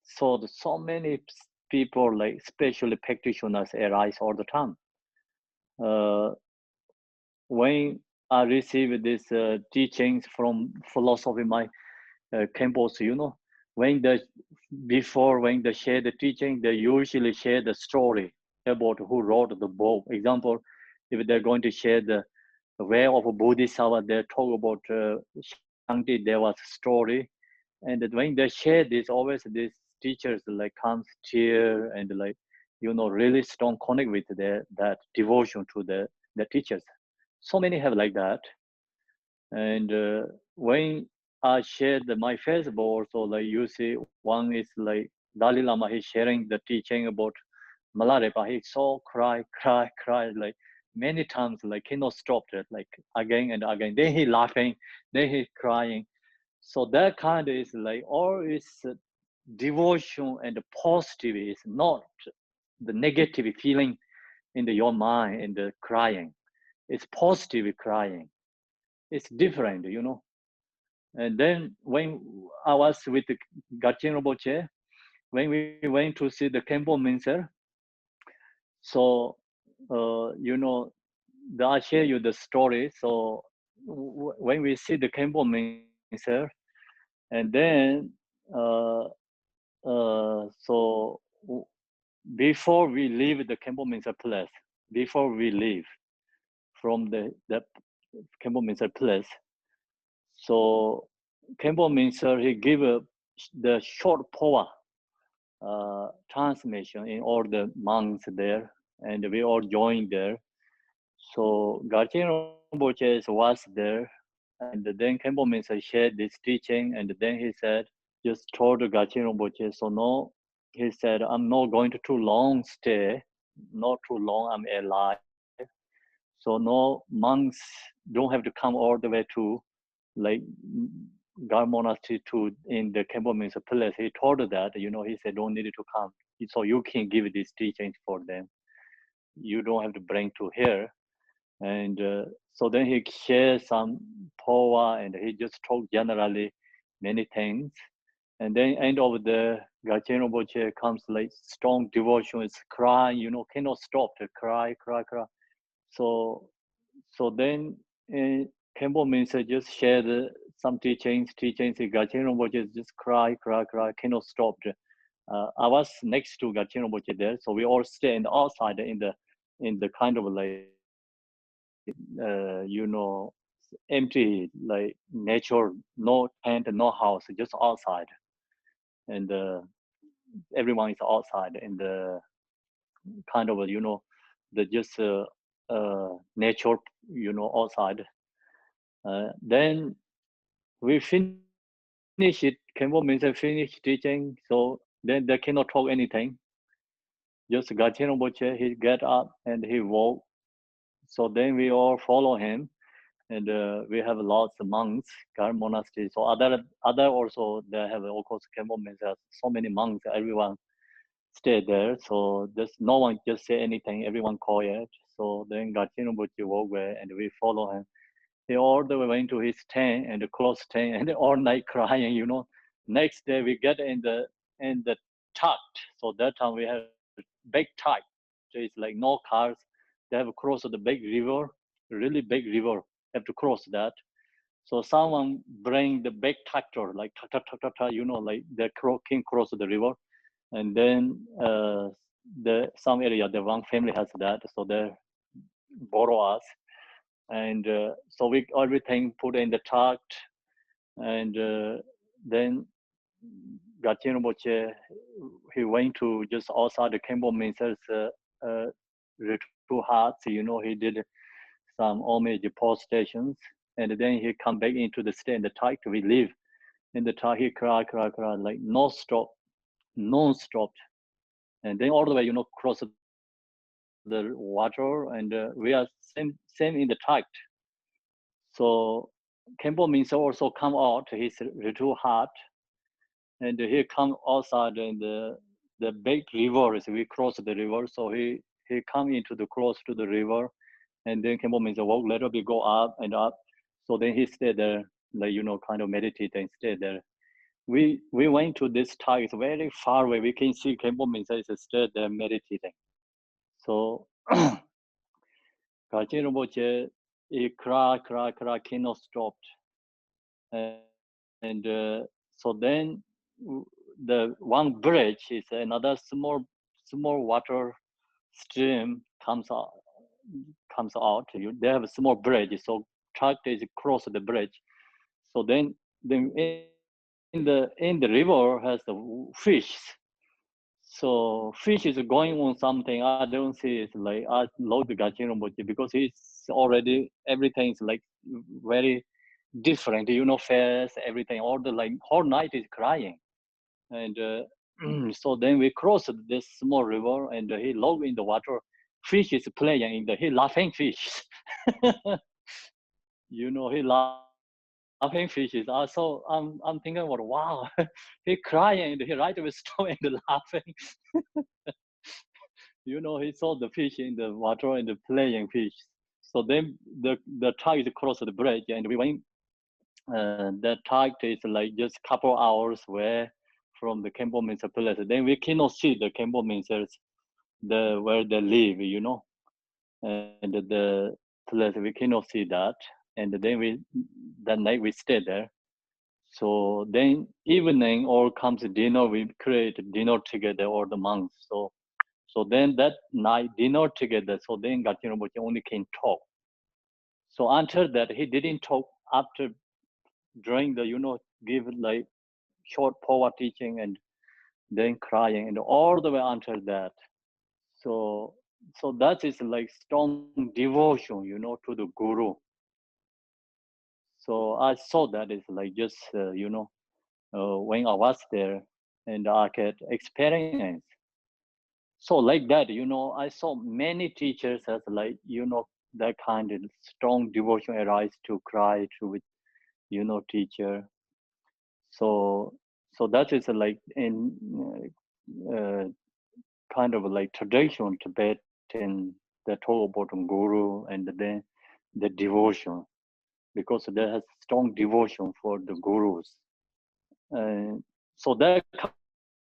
saw so many people, like especially practitioners, arise all the time. When I received these teachings from philosophy, my campus, when when they share the teaching, they usually share the story about who wrote the book. Example, if they're going to share the way of a Bodhisattva, they talk about Shanti Deva's story. And when they share this, always these teachers like comes tear and like, really strong connect with that devotion to the teachers. So many have like that. And when I shared my Facebook also, like you see, one is like Dalai Lama, he's sharing the teaching about Malarepa. He so cry, like many times, like cannot stop it, like again and again. Then he laughing, then he crying. So that kind is like all is devotion and positive is not the negative feeling in your mind and the crying. It's positive crying. It's different, And then when I was with Gachin Rinpoche, when we went to see the Khenpo Mincer, so I share you the story. So when we see the Khenpo Mincer, and then so before we leave the Khenpo Mincer place, before we leave from the Khenpo Mincer place, so Khenpo Mincer he gave the short poem transmission in all the monks there, and we all joined there. So Garchen Rinpoche was there, and then Khenpo Minsa shared this teaching, and then he said, just told Garchen Rinpoche, so no, he said, I'm not going to too long stay, not too long I'm alive. So no monks don't have to come all the way to like God monastery to in the Khenpo Minsa place. He told that, he said, don't need to come. So you can give these teachings for them. You don't have to bring to here. And so then he shared some power and he just talked generally many things. And then end of the Gachen Rinpoche comes like strong devotion, it's crying, cannot stop to cry. So then Khenpo Minsa just shared some teachings. Gachen Rinpoche just cry, cannot stop. I was next to Gachen Rinpoche there, so we all stay in the outside in the kind of like empty like nature, no tent, no house, just outside, and everyone is outside in the kind of the just nature, outside. Then we finish it. Khenpo means I finish teaching, so then they cannot talk anything. Just Gachen Rinpoche, he get up and he walk. So then we all follow him, and we have lots of monks, Gar monastery. So other also they have of course Khenpo means so many monks. Everyone stay there, so there's no one just say anything. Everyone quiet. So then Gachen Rinpoche walk away, and we follow him. He all the way went to his tent and close tent and all night crying. Next day we get in the tucked. So that time we have big tuck. So it's like no cars. They have crossed the big river, really big river. Have to cross that. So someone bring the big tractor, like like the can cross the river, and then some area the one family has that, so they borrow us, and so we everything put in the truck, and then Gachen Rinpoche, he went to just outside the Khenpo Minsa's Ritu Huts, he did some homage post stations, and then he come back into the stay in the truck. We live in the truck. He cry, like non-stop, and then all the way, cross the water, and we are same in the truck. So Khenpo Minsa also come out his Ritu Hut, and he come outside in the big river. So we cross the river, so he come into the close to the river, and then Khenpo Minsa walk. Later we go up and up. So then he stayed there, like kind of meditate and stay there. We went to this town. It's very far away. We can see Khenpo Minsa is stayed there meditating. So Gachen Rinpoche, he cry, cannot stop. And so then the one bridge is another small water stream comes out. They have a small bridge, so truck is cross the bridge. So then in the river has the fish. So fish is going on something. I don't see it like I love the Gachen Rinpoche because it's already everything is like very different, face, everything, all the like whole night is crying. And so then we crossed this small river, and he looked in the water. Fish is playing he laughing fish. He laughing fishes. So I'm thinking about, wow, he crying and he right away stop and laughing. He saw the fish in the water and the playing fish. So then the tide crossed the bridge, and we went. The tide is like just couple hours away from the Khenpo Minsa place. Then we cannot see the Khenpo Minsas, where they live, and the place we cannot see that. And then that night we stay there. So then evening all comes dinner. We create dinner together, all the monks. So then that night dinner together. So then Gachen Rinpoche only can talk. So until that he didn't talk after during the give like short power teaching and then crying and all the way until that. So So that is like strong devotion, you know, to the guru. So I saw that is like just, you know, when I was there and I could experience. So like that, you know, I saw many teachers as like, you know, that kind of strong devotion arise to cry to, with, you know, teacher. So, so that is like in uh, kind of like tradition Tibetan, the talk about guru and then the devotion, because there has strong devotion for the gurus. Uh, so that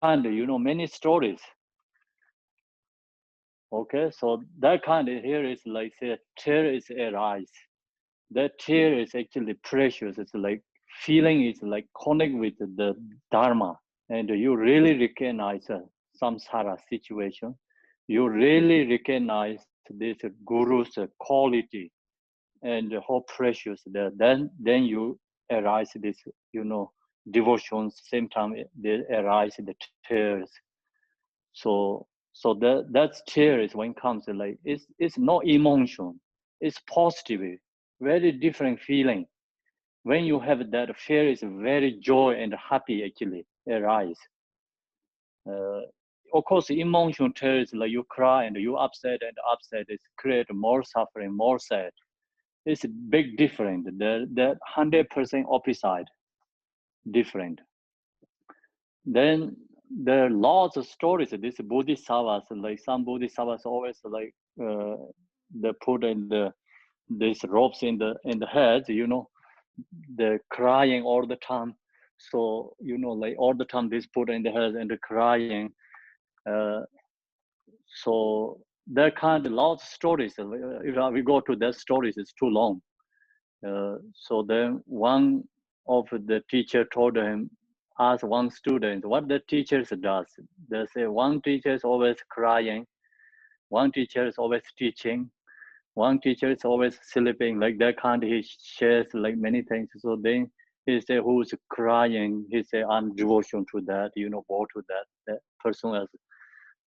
kind of, you know, many stories. Okay, so that kind of here is like say tear is arise. That tear is actually precious. It's like feeling is like connect with the dharma, and you really recognize samsara situation. You really recognize this guru's quality and how precious that. Then you arise this, you know, devotions. Same time they arise the tears. So so that tears when comes like it's no emotion. It's positive, very different feeling. When you have that fear is very joy and happy actually arise. Uh, of course, emotion tears like you cry and you upset and upset is create more suffering, more sad. It's a big different. The 100% opposite different. Then there are lots of stories. This bodhisattvas, like some bodhisattvas always like they put in these ropes in the head. You know, they're crying all the time. So you know, like all the time, this put in the head and they're crying. Uh, so there kind of lots of stories. If we go to that stories, it's too long. So then one of the teacher told him, ask one student what the teachers does. They say one teacher is always crying, one teacher is always teaching, one teacher is always sleeping. Like that kind, he shares like many things. So then he say, who's crying? He say, I'm devotion to that. You know, go to that. That person has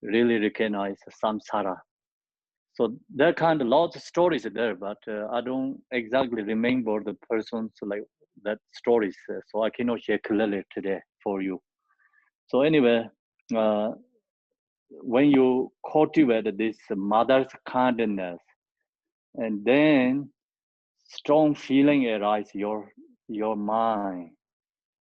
really recognized samsara. So there kind of lots of stories there, but I don't exactly remember the persons like that stories, so I cannot share clearly today for you. So anyway, uh, when you cultivate this mother's kindness, and then strong feeling arise your mind.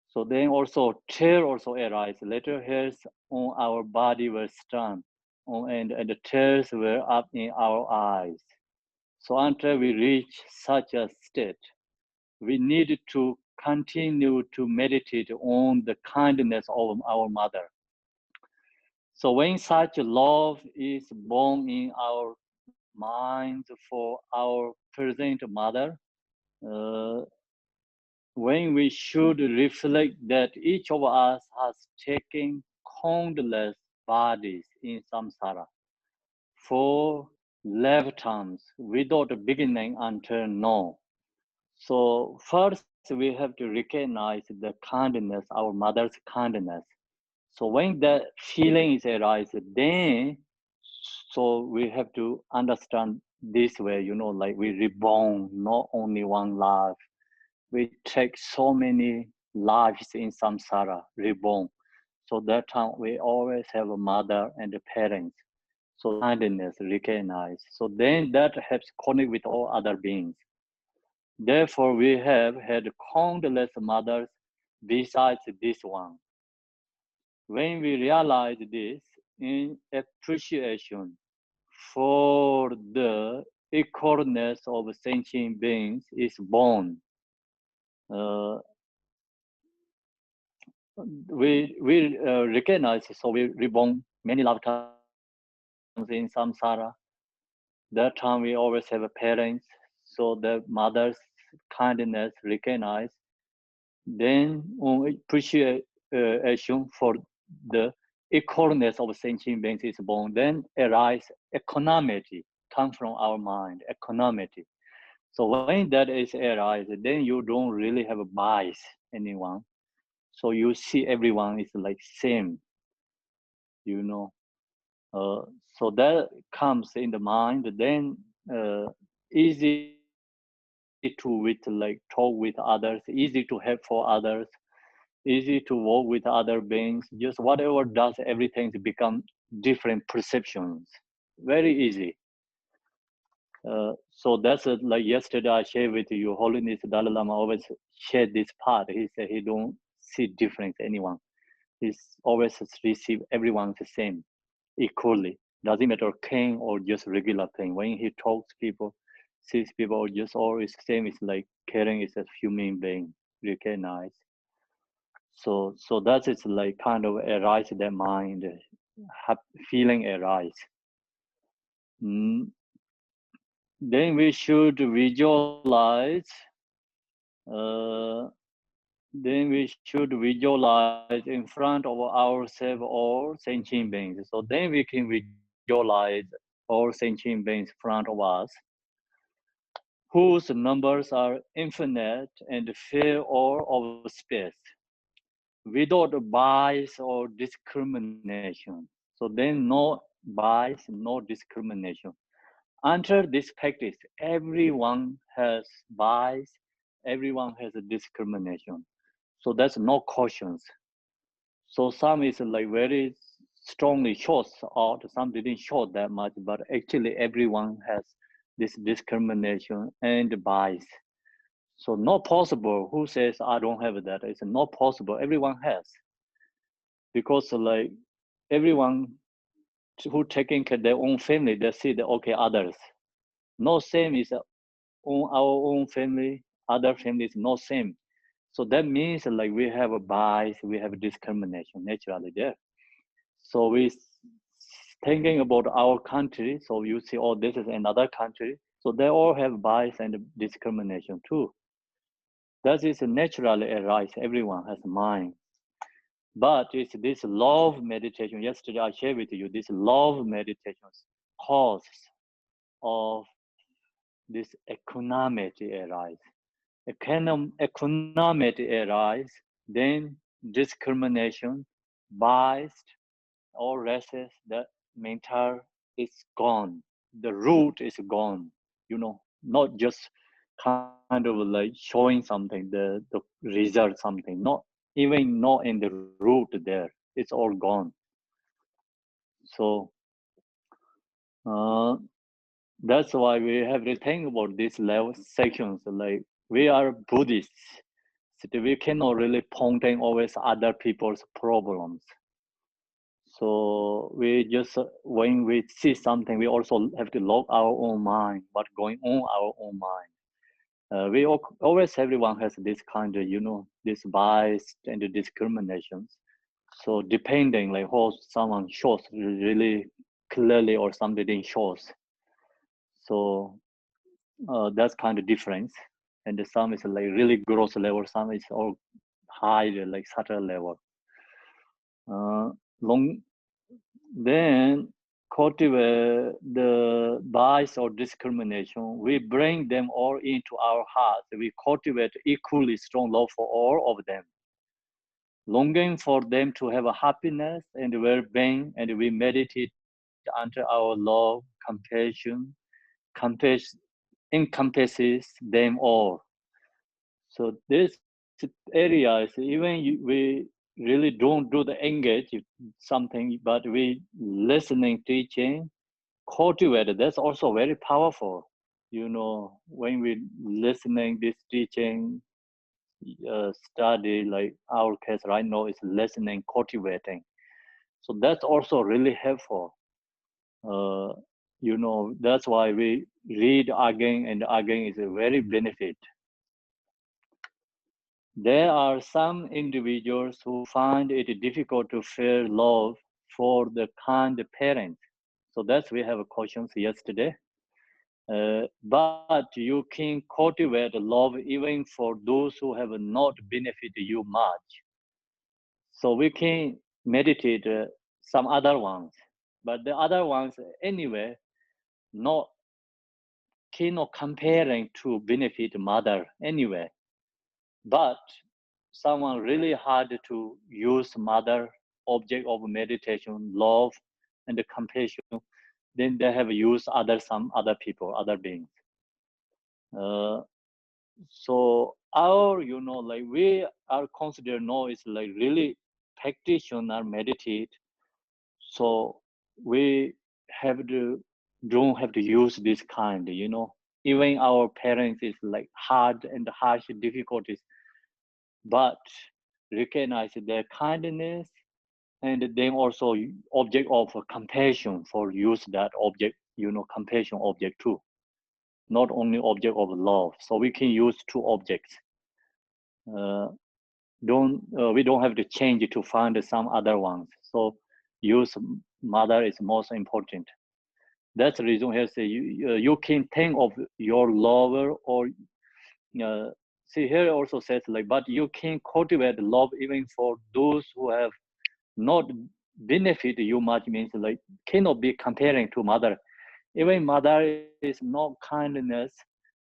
So then also tear also arise. Later hairs on our body were stand, and the tears were up in our eyes. So until we reach such a state, we need to continue to meditate on the kindness of our mother. So when such love is born in our minds for our present mother, uh, when we should reflect that each of us has taken countless bodies in samsara for lifetimes without beginning until now. So first we have to recognize the kindness, our mother's kindness. So when the feeling is arising, then so we have to understand this way, you know, like we reborn not only one life. We take so many lives in samsara, reborn. So that time we always have a mother and a parents. So kindness recognized. So then that helps connect with all other beings. Therefore, we have had countless mothers besides this one. When we realize this, in appreciation for the equalness of sentient beings is born. Uh, we recognize, so we reborn many lifetimes in samsara. That time we always have parents, so the mother's kindness recognized. Then appreciation for the equalness of sentient beings is born. Then arise equanimity, come from our mind, equanimity. So when that is arise, then you don't really have a bias anyone. So you see everyone is like same, you know. So that comes in the mind, then easy to with like talk with others, easy to help for others, easy to work with other beings. Just whatever does everything to become different perceptions. Very easy. So that's like yesterday I shared with you, Holiness Dalai Lama always shared this part. He said he don't see difference anyone. He's always receive everyone the same, equally. Doesn't matter king or just regular thing. When he talks people, sees people just always same. It's like caring is a human being, recognize. So that is like kind of arise that mind, feeling arise. Mm. Then we should visualize. Uh, then we should visualize in front of ourselves or sentient beings. So then we can visualize all sentient beings in front of us, whose numbers are infinite and fill all of space, without bias or discrimination. So then no bias, no discrimination. Under this practice, everyone has bias, everyone has a discrimination. So that's no cautions. So some is like very strongly shows out, some didn't show that much, but actually everyone has this discrimination and bias. So not possible. Who says I don't have that? It's not possible. Everyone has, because like everyone who taking care of their own family, they see the okay others. No same is on our own family, other families not same. So that means like we have a bias, we have discrimination naturally there. So we thinking about our country. So you see, oh, this is another country. So they all have bias and discrimination too. That is naturally arise. Everyone has mind. But it's this love meditation. Yesterday I shared with you this love meditations cause of this equanimity arise. Equanimity arise, then discrimination, biased, or restless, the mental is gone. The root is gone. Not just kind of like showing something, the result something, not even not in the root there. It's all gone. So uh, that's why we have to think about these level sections. Like we are Buddhists, so we cannot really pointing always other people's problems. So we just when we see something, we also have to look our own mind, what's going on our own mind. We always everyone has this kind of this bias and the discriminations. So depending like how someone shows really clearly or somebody didn't shows. So that's kind of difference. And some is like really gross level, some is all high like subtle level. Long Then cultivate the bias or discrimination. We bring them all into our hearts. We cultivate equally strong love for all of them, longing for them to have a happiness and well-being, and we meditate under our love, encompasses them all. So this area is even we really don't do the engage something, but we listening, teaching, cultivate. That's also very powerful. When we listening, this teaching, study, like our case right now is listening, cultivating. So that's also really helpful. Uh, that's why we read again and again is a very benefit. There are some individuals who find it difficult to feel love for the kind parent. So that's we have questions yesterday. But you can cultivate love even for those who have not benefited you much. So we can meditate some other ones, but the other ones anyway, not cannot comparing to benefit mother anyway. But someone really hard to use mother object of meditation, love, and the compassion, then they have used some other people, other beings. So our, like we are considered is like really practitioner meditate. So we don't have to use this kind, Even our parents is like hard and harsh difficulties, but recognize their kindness and then also object of compassion for use that object, compassion object too. Not only object of love. So we can use two objects. We don't have to change it to find some other ones. So use mother is most important. That's the reason here say you can think of your lover or see here also says like, but you can cultivate love even for those who have not benefit you much, means like cannot be comparing to mother. Even mother is no kindness,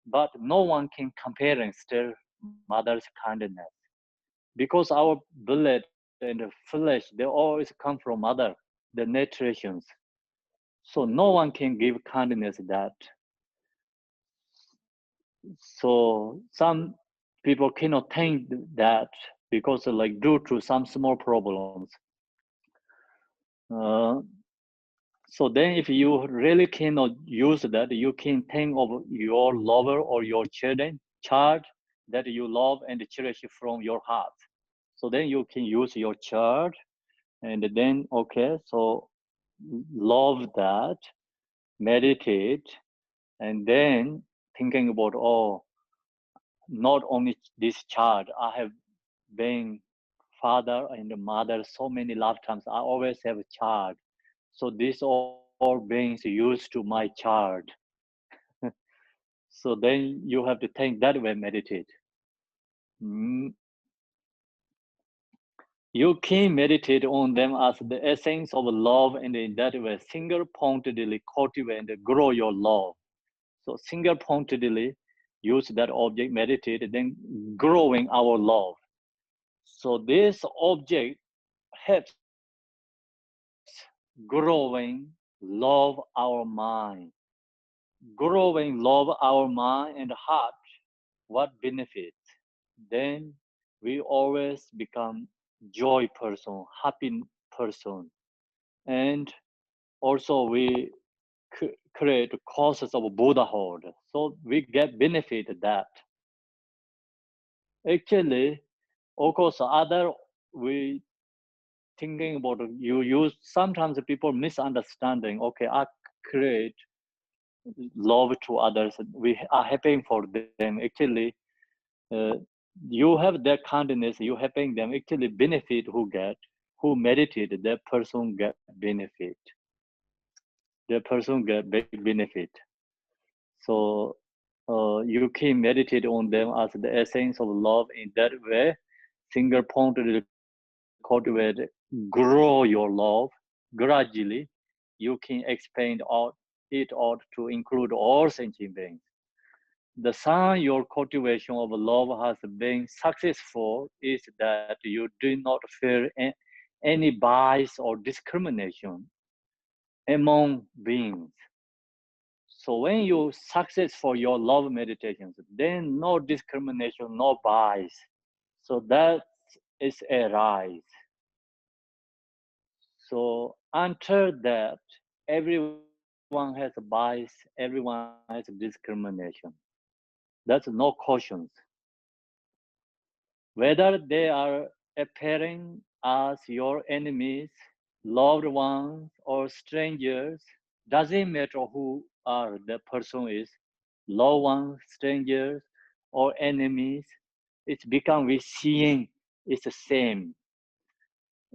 but no one can compare still mother's kindness, because our blood and flesh, they always come from mother, the nutritions. So no one can give kindness that. So some people cannot think that because like due to some small problems. Uh, so then if you really cannot use that, you can think of your lover or your child that you love and cherish from your heart. So then you can use your child and then, okay, so love that, meditate, and then thinking about, oh, not only this child, I have been father and mother so many lifetimes. I always have a child. So this all beings used to my child. So then you have to think that way, meditate. Mm, You can meditate on them as the essence of love, and in that way, single-pointedly cultivate and grow your love. So single-pointedly use that object, meditate, then growing our love. So this object helps growing love our mind. Growing love our mind and heart, what benefits? Then we always become joy person, happy person. And also we create causes of Buddhahood. So we get benefit that. Actually, of course, other we thinking about you use sometimes people misunderstanding. Okay, I create love to others. We are happy for them. Actually, uh, you have that kindness. You helping them. Actually, benefit who meditate. That person get benefit. That person get big benefit. So you can meditate on them as the essence of love. In that way, single pointedly cultivate, grow your love gradually. You can expand it out to include all sentient beings. The sign your cultivation of love has been successful is that you do not feel any bias or discrimination among beings. So when you success for your love meditations, then no discrimination, no bias. So that is a rise. So until that, everyone has a bias, everyone has a discrimination. That's no cautions. Whether they are appearing as your enemies, loved ones, or strangers, doesn't matter who are the person is, loved ones, strangers, or enemies, it's become we seeing it's the same.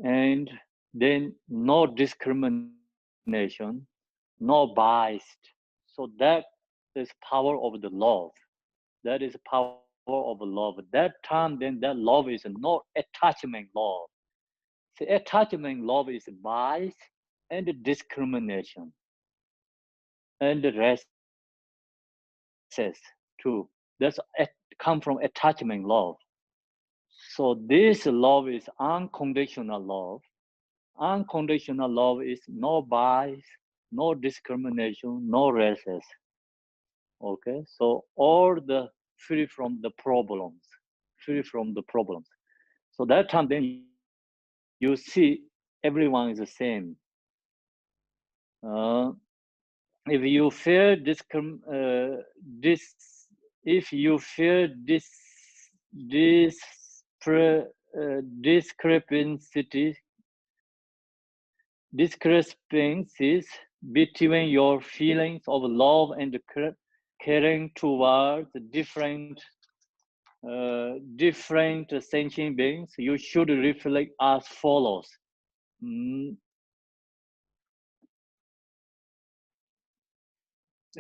And then no discrimination, no bias. So that is power of the love. That is power of love. That time, then that love is no attachment love. See, attachment love is bias and discrimination and races too. That's come from attachment love. So this love is unconditional love. Unconditional love is no bias, no discrimination, no races. Okay, so all the free from the problems, free from the problems. So that time then you see everyone is the same. Uh, if you fear this, if you fear this discrepancy, discrepancies between your feelings of love and caring towards different sentient beings, you should reflect as follows. Mm,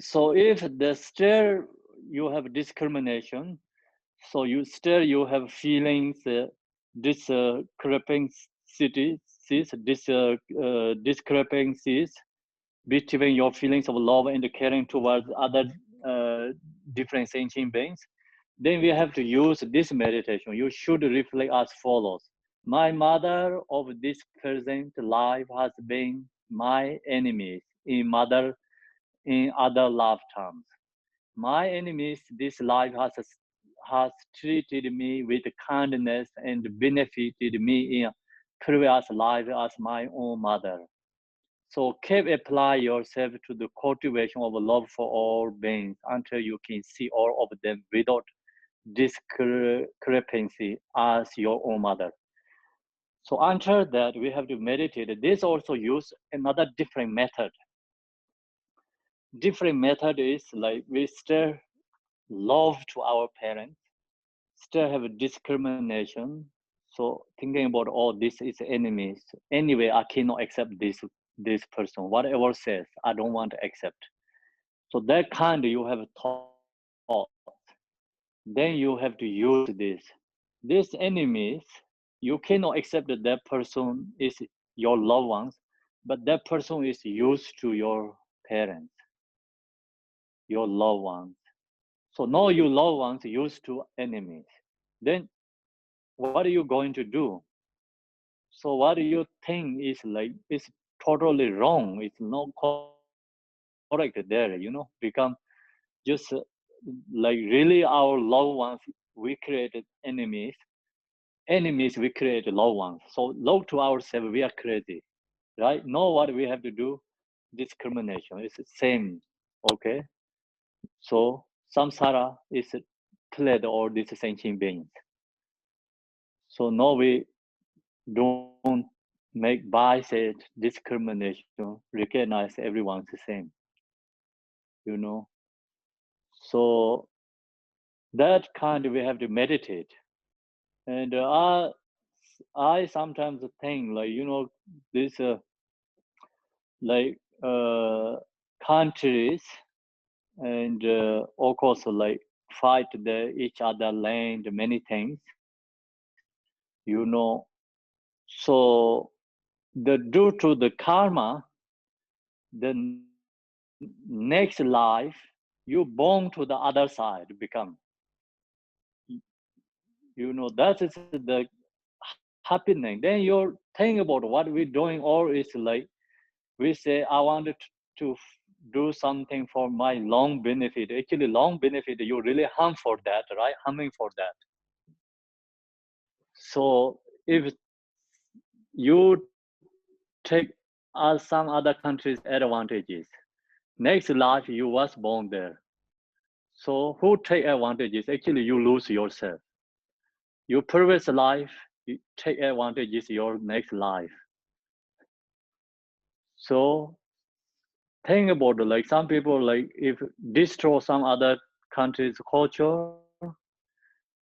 So if the still you have discrimination, so you have feelings, discrepancies between your feelings of love and caring towards other uh, different sentient beings, then we have to use this meditation. You should reflect as follows. My mother of this present life has been my enemies in other lifetimes. My enemies this life has treated me with kindness and benefited me in previous life as my own mother. So keep apply yourself to the cultivation of love for all beings until you can see all of them without discrepancy as your own mother. So until that, we have to meditate. This also use another different method. Different method is like we still love to our parents, still have a discrimination. So thinking about all this is enemies. Anyway, I cannot accept this person. Whatever says, I don't want to accept. So that kind you have thought. Then you have to use this. These enemies, you cannot accept that that person is your loved ones, but that person is used to your parents, your loved ones. So now your loved ones used to enemies. Then what are you going to do? So what do you think is like is totally wrong? It's not correct there, become just like really our loved ones we created enemies we create loved ones. So love to ourselves we are crazy, right? Know what we have to do? Discrimination. It's the same. Okay. So samsara is played all these sentient beings. So now we don't make biases, discrimination, recognize everyone's the same, you know. So that kind we have to meditate. And I sometimes think like, this like countries and of course like fight each other land, many things, you know. So the due to the karma, the next life you born to the other side become, that is the happening. Then you're thinking about what we're doing, or it's like we say I wanted to do something for my long benefit. Actually long benefit you really harm for that, right? Harming for that. So if you take some other countries advantages, next life you was born there. So who take advantages? Actually, you lose yourself. Your previous life, you take advantages your next life. So think about it, like some people like if destroy some other country's culture,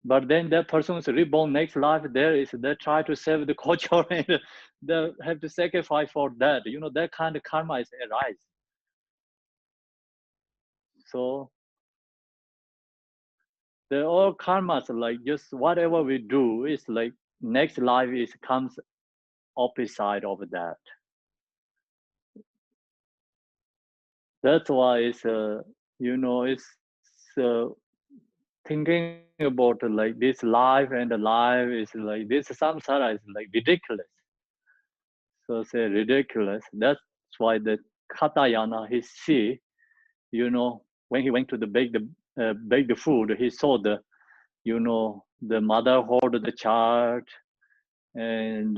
but then that person is reborn next life. There is they try to save the culture and they have to sacrifice for that. That kind of karma is arise. So they're all karmas like just whatever we do is like next life is comes opposite of that. That's why it's uh, thinking about like this life and the life is like this samsara is like ridiculous. So say ridiculous. That's why the Katayana, he see, when he went to bake the food, he saw the mother hold the child and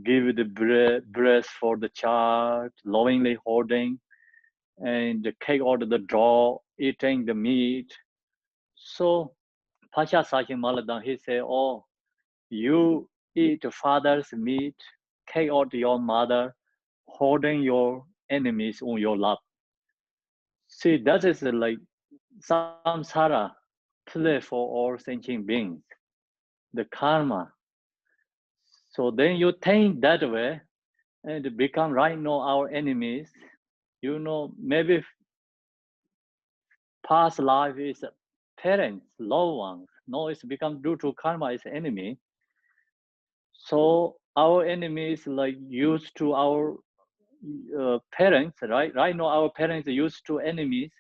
give the breast for the child, lovingly holding, and take out the draw, eating the meat. So Pasha Sachi Maladan, he said, oh, you eat father's meat, take out your mother, holding your enemies on your lap. See, that is like samsara, play for all thinking beings, the karma. So then you think that way and become right now our enemies. Maybe past life is parents, loved ones. No, it's become due to karma is enemy. So our enemies like used to our parents, right? Right now our parents are used to enemies.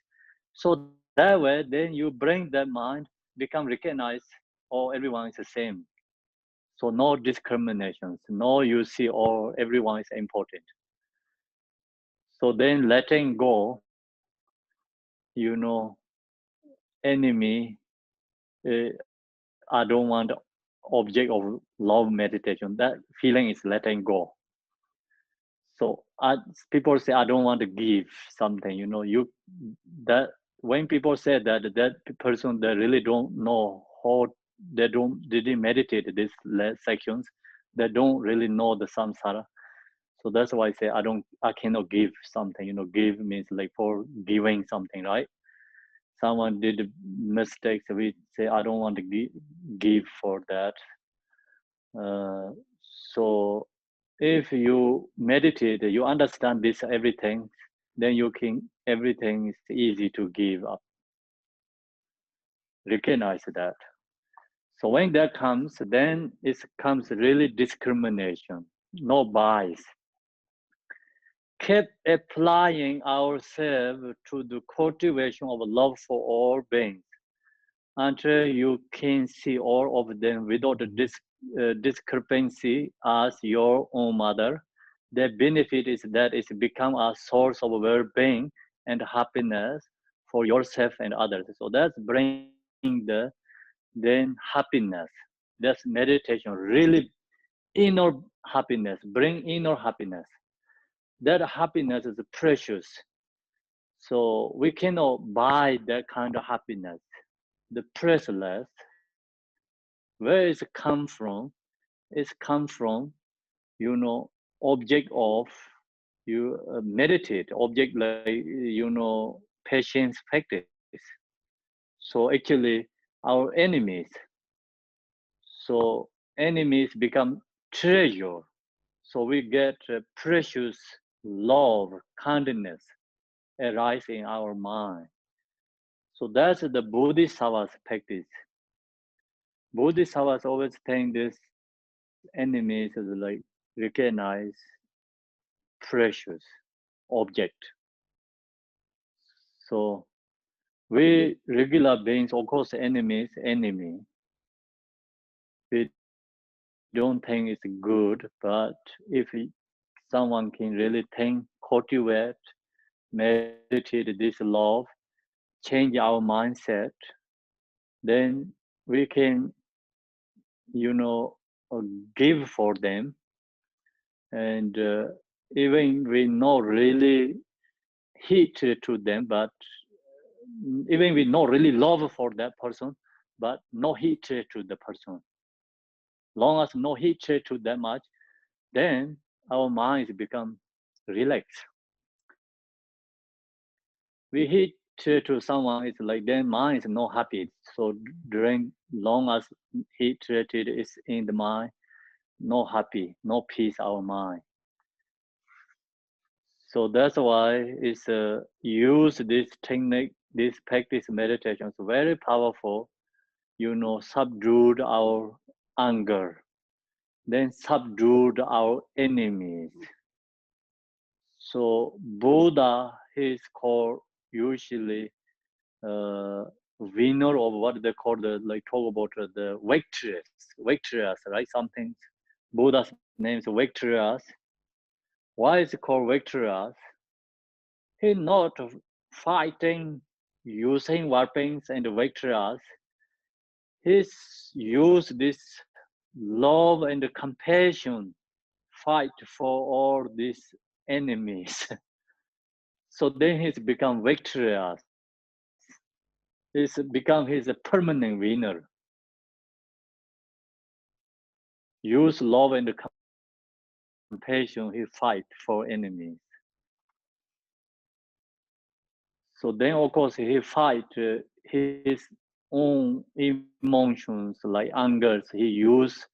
So that way, then you bring that mind, become recognized, or everyone is the same. So no discriminations, no you see or everyone is important. So then letting go, you know, enemy, I don't want object of love meditation. That feeling is letting go. So people say I don't want to give something. You that when people say that person they really don't know how they didn't meditate these sections. They don't really know the samsara. So that's why I say I cannot give something. Give means like for giving something, right? Someone did mistakes. We say I don't want to give for that. Uh, so if you meditate, you understand this everything, then everything is easy to give up. Recognize that. So when that comes, then it comes really discrimination, no bias. Keep applying ourselves to the cultivation of love for all beings until you can see all of them without a discrepancy as your own mother. The benefit is that it's become a source of well-being and happiness for yourself and others. So that's bring then happiness. That's meditation, really inner happiness, bring inner happiness. That happiness is precious. So we cannot buy that kind of happiness. The priceless, where it's come from, it's come from, object of you meditate, object like, patience practice. So actually, our enemies, so enemies become treasure. So we get precious love, kindness arise in our mind. So that's the Bodhisattva's practice. Bodhisattvas always think this enemies is like recognize precious object. So we regular beings, of course, enemy. We don't think it's good, but if someone can really think, cultivate, meditate this love, change our mindset, then we can, you know, give for them. And even we not really hate to them, but even we not really love for that person, but no hatred to the person. Long as no hatred to that much, then our minds become relaxed. We hate to someone, it's like then mind is not happy. So during long as hatred is in the mind, no happy, no peace our mind. So that's why it's use this technique, this practice meditation is very powerful. Subdued our anger, then subdued our enemies. So Buddha is called usually winner of what they call like talk about the victorious, right? Something Buddha's name is victorious. Why is it called victorious? He's not fighting, using weapons and victorious. He's used this love and compassion fight for all these enemies. So then he's become victorious. He's become his permanent winner. Use love and compassion, he fight for enemies. So then, of course, he fight his own emotions like anger. He use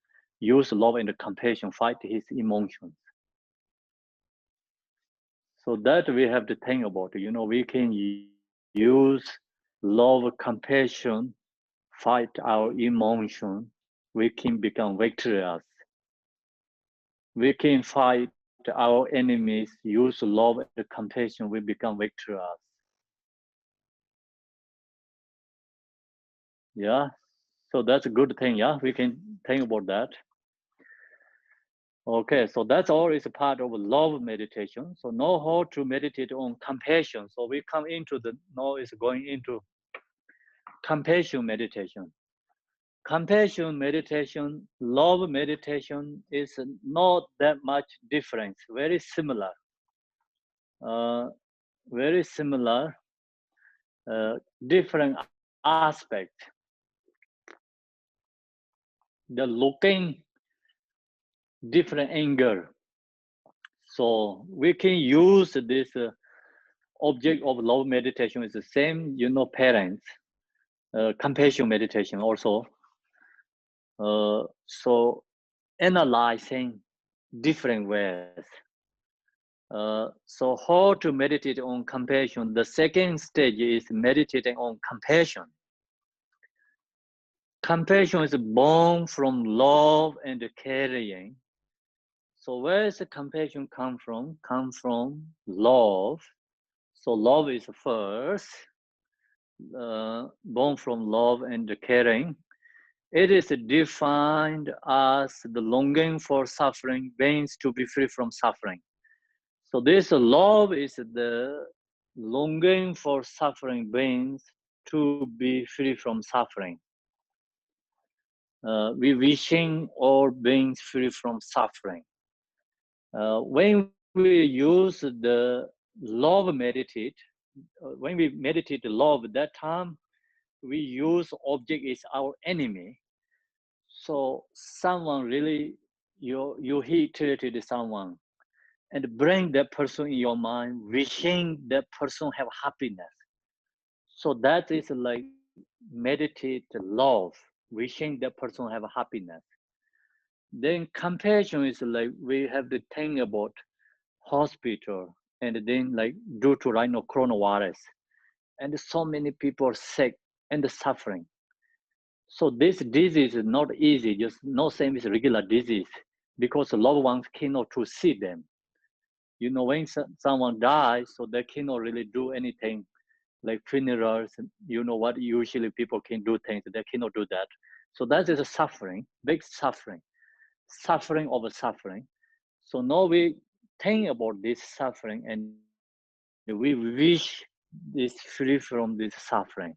love and compassion, fight his emotions. So that we have to think about. You know, we can use love, compassion, fight our emotion. We can become victorious. We can fight our enemies, use love and compassion, we become victorious. Yeah, so that's a good thing. Yeah, we can think about that. Okay, so that's all is a part of love meditation. So know how to meditate on compassion. So we come into the now is going into compassion meditation. Compassion meditation, love meditation is not that much difference. Very similar. Very similar. Different aspect. The looking different angle. So we can use this object of love meditation is the same, you know, parents, compassion meditation also. So analyzing different ways. So how to meditate on compassion? The second stage is meditating on compassion. Compassion is born from love and caring. So where does the compassion come from? Come from love. So love is first, born from love and caring. It is defined as the longing for suffering beings to be free from suffering. So this love is the longing for suffering beings to be free from suffering. We wishing all beings free from suffering. When we use the love meditate, when we meditate love, that time we use object is our enemy. So someone really, you hated someone and bring that person in your mind, wishing that person have happiness. So that is like meditate love, wishing that person have happiness. Then compassion is like we have to think about hospital and then like due to right now coronavirus and so many people are sick and suffering. So this disease is not easy, just no same as regular disease because loved ones cannot to see them. You know, when someone dies, so they cannot really do anything like funerals, you know what, usually people can do things, they cannot do that. So that is a suffering, big suffering, suffering over suffering. So now we think about this suffering and we wish this free from this suffering.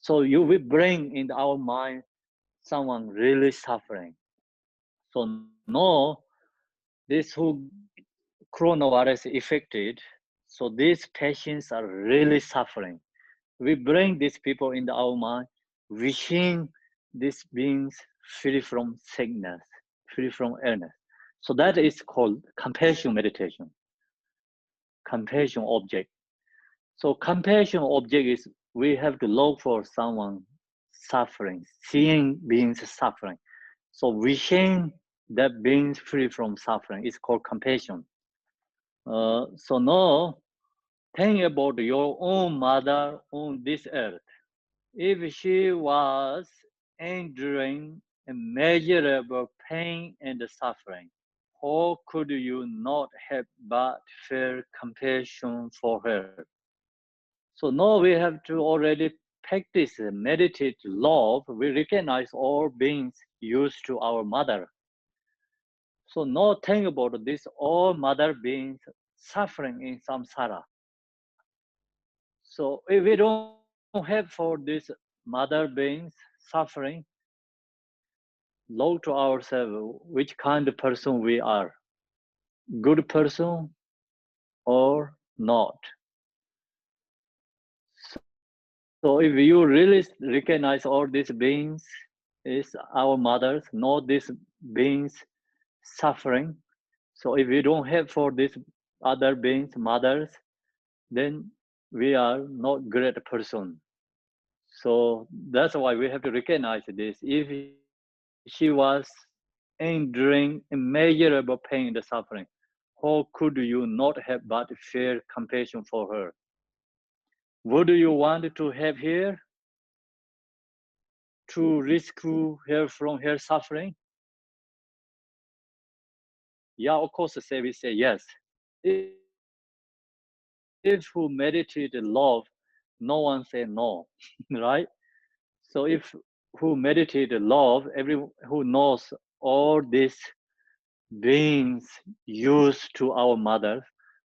So we bring in our mind someone really suffering. So no, this who coronavirus affected, so these patients are really suffering. We bring these people in our mind, wishing these beings free from sickness, free from illness. So that is called compassion meditation, compassion object. So compassion object is we have to look for someone suffering, seeing beings suffering. So wishing that beings free from suffering is called compassion. So now think about your own mother on this earth. If she was enduring immeasurable pain and suffering, how could you not have but feel compassion for her? So now we have to already practice meditate love. We recognize all beings used to our mother. So now think about this, all mother beings suffering in samsara. So if we don't have for this mother beings suffering, look to ourselves which kind of person we are. Good person or not. So if you really recognize all these beings is our mothers, not these beings suffering. So if we don't have for these other beings, mothers, then we are not great person. So that's why we have to recognize this. If she was enduring immeasurable pain and suffering, how could you not have but feel compassion for her? What do you want to have here? To rescue her from her suffering? Yeah, of course, say we say yes. If who meditate love, no one say no, right? So if who meditate love, who knows all these beings used to our mothers,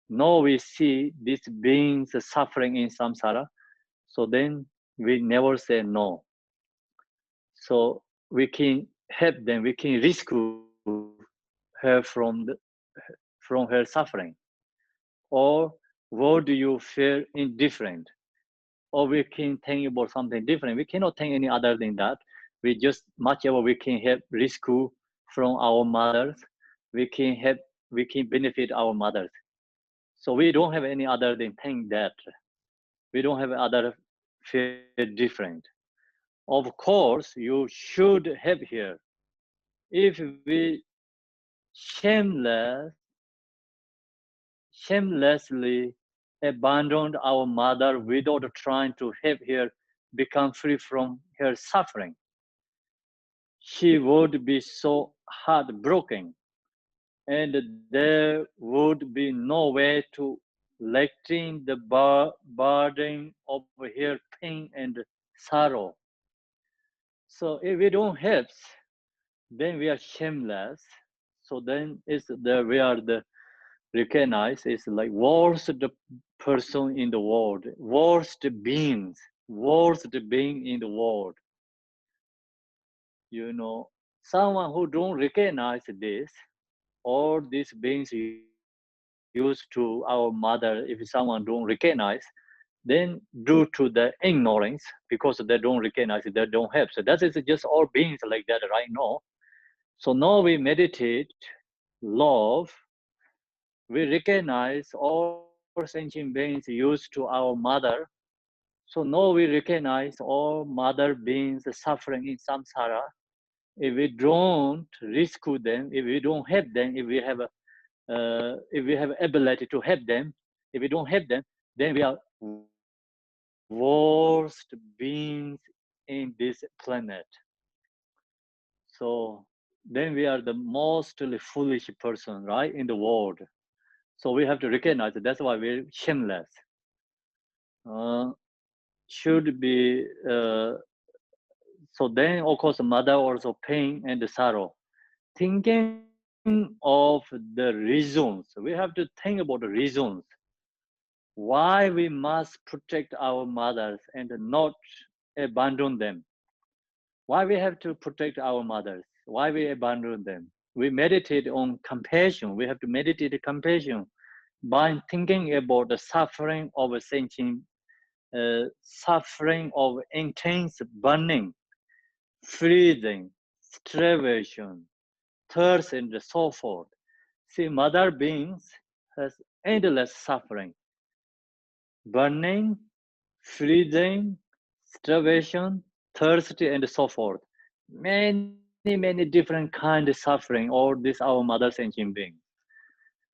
now we see these beings suffering in samsara, so then we never say no. So we can help them, we can rescue her from her suffering. Or what do you feel indifferent? Or we can think about something different. We cannot think any other than that. We just much ever we can help rescue from our mothers. We can help, we can benefit our mothers. So we don't have any other than think that. We don't have other feel different. Of course, you should have here. If we shameless, shamelessly abandoned our mother without trying to help her become free from her suffering, she would be so heartbroken, and there would be no way to lighten the burden of her pain and sorrow. So if we don't help, then we are shameless. So then it's the we are the recognized is like worst person in the world, worst being in the world. You know, someone who don't recognize this, all these beings used to our mother, if someone don't recognize, then due to the ignorance, because they don't recognize it, they don't help. So that is just all beings like that right now. So now we meditate love, we recognize all sentient beings used to our mother. So now we recognize all mother beings suffering in samsara. If we don't rescue them, if we don't help them, if we have ability to help them, if we don't help them, then we are worst beings in this planet. So then we are the mostly foolish person, right, in the world. So we have to recognize it. That's why we're shameless. Should be so then of course mother also pain and sorrow. Thinking of the reasons, we have to think about the reasons why we must protect our mothers and not abandon them. Why we have to protect our mothers? Why we abandon them? We meditate on compassion. We have to meditate compassion by thinking about the suffering of a sentient, suffering of intense burning, freezing, starvation, thirst, and so forth. See, mother beings has endless suffering, burning, freezing, starvation, thirsty, and so forth. Many different kind of suffering, all this our mother sentient being.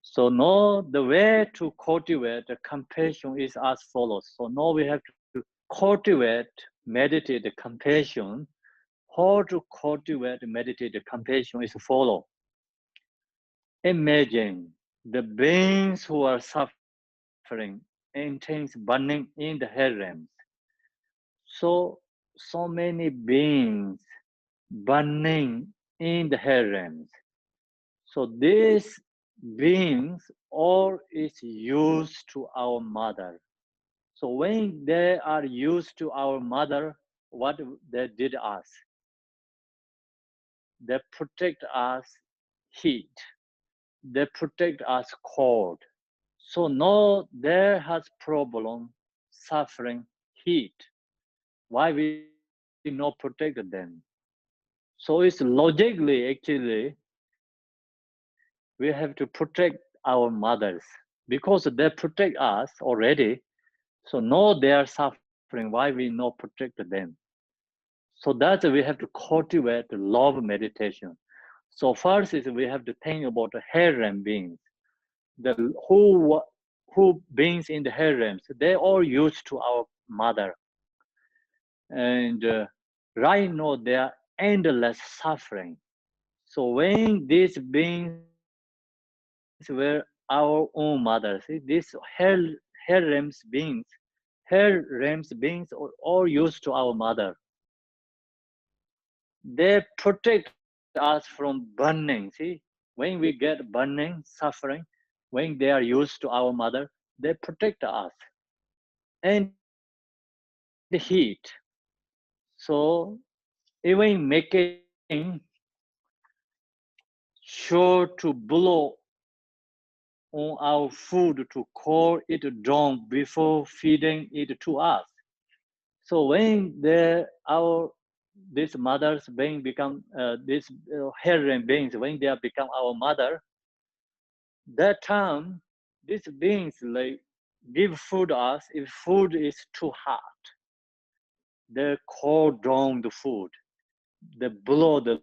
So now the way to cultivate the compassion is as follows. So now we have to cultivate, meditate the compassion. How to cultivate, meditate the compassion is follow. Imagine the beings who are suffering, intense burning in the hell realms. So many beings burning in the hell realms. So these beings all is used to our mother. So when they are used to our mother, what they did us? They protect us heat. They protect us cold. So no, there has problem suffering heat. Why we not protect them? So it's logically actually we have to protect our mothers because they protect us already. So no, they are suffering. Why we not protect them? So that we have to cultivate love meditation. So first is we have to think about the harem beings. The who beings in the harems, they all used to our mother, and right now they are endless suffering. So when these beings were our own mothers, see, these harems beings, harems beings are all used to our mother. They protect us from burning. See, when we get burning, suffering, when they are used to our mother, they protect us and heat. So even making sure to blow on our food to cool it down before feeding it to us. So when our these mothers being become these harem beings, when they are become our mother, that time these beings like give food us. If food is too hot, they cool down the food. They blow their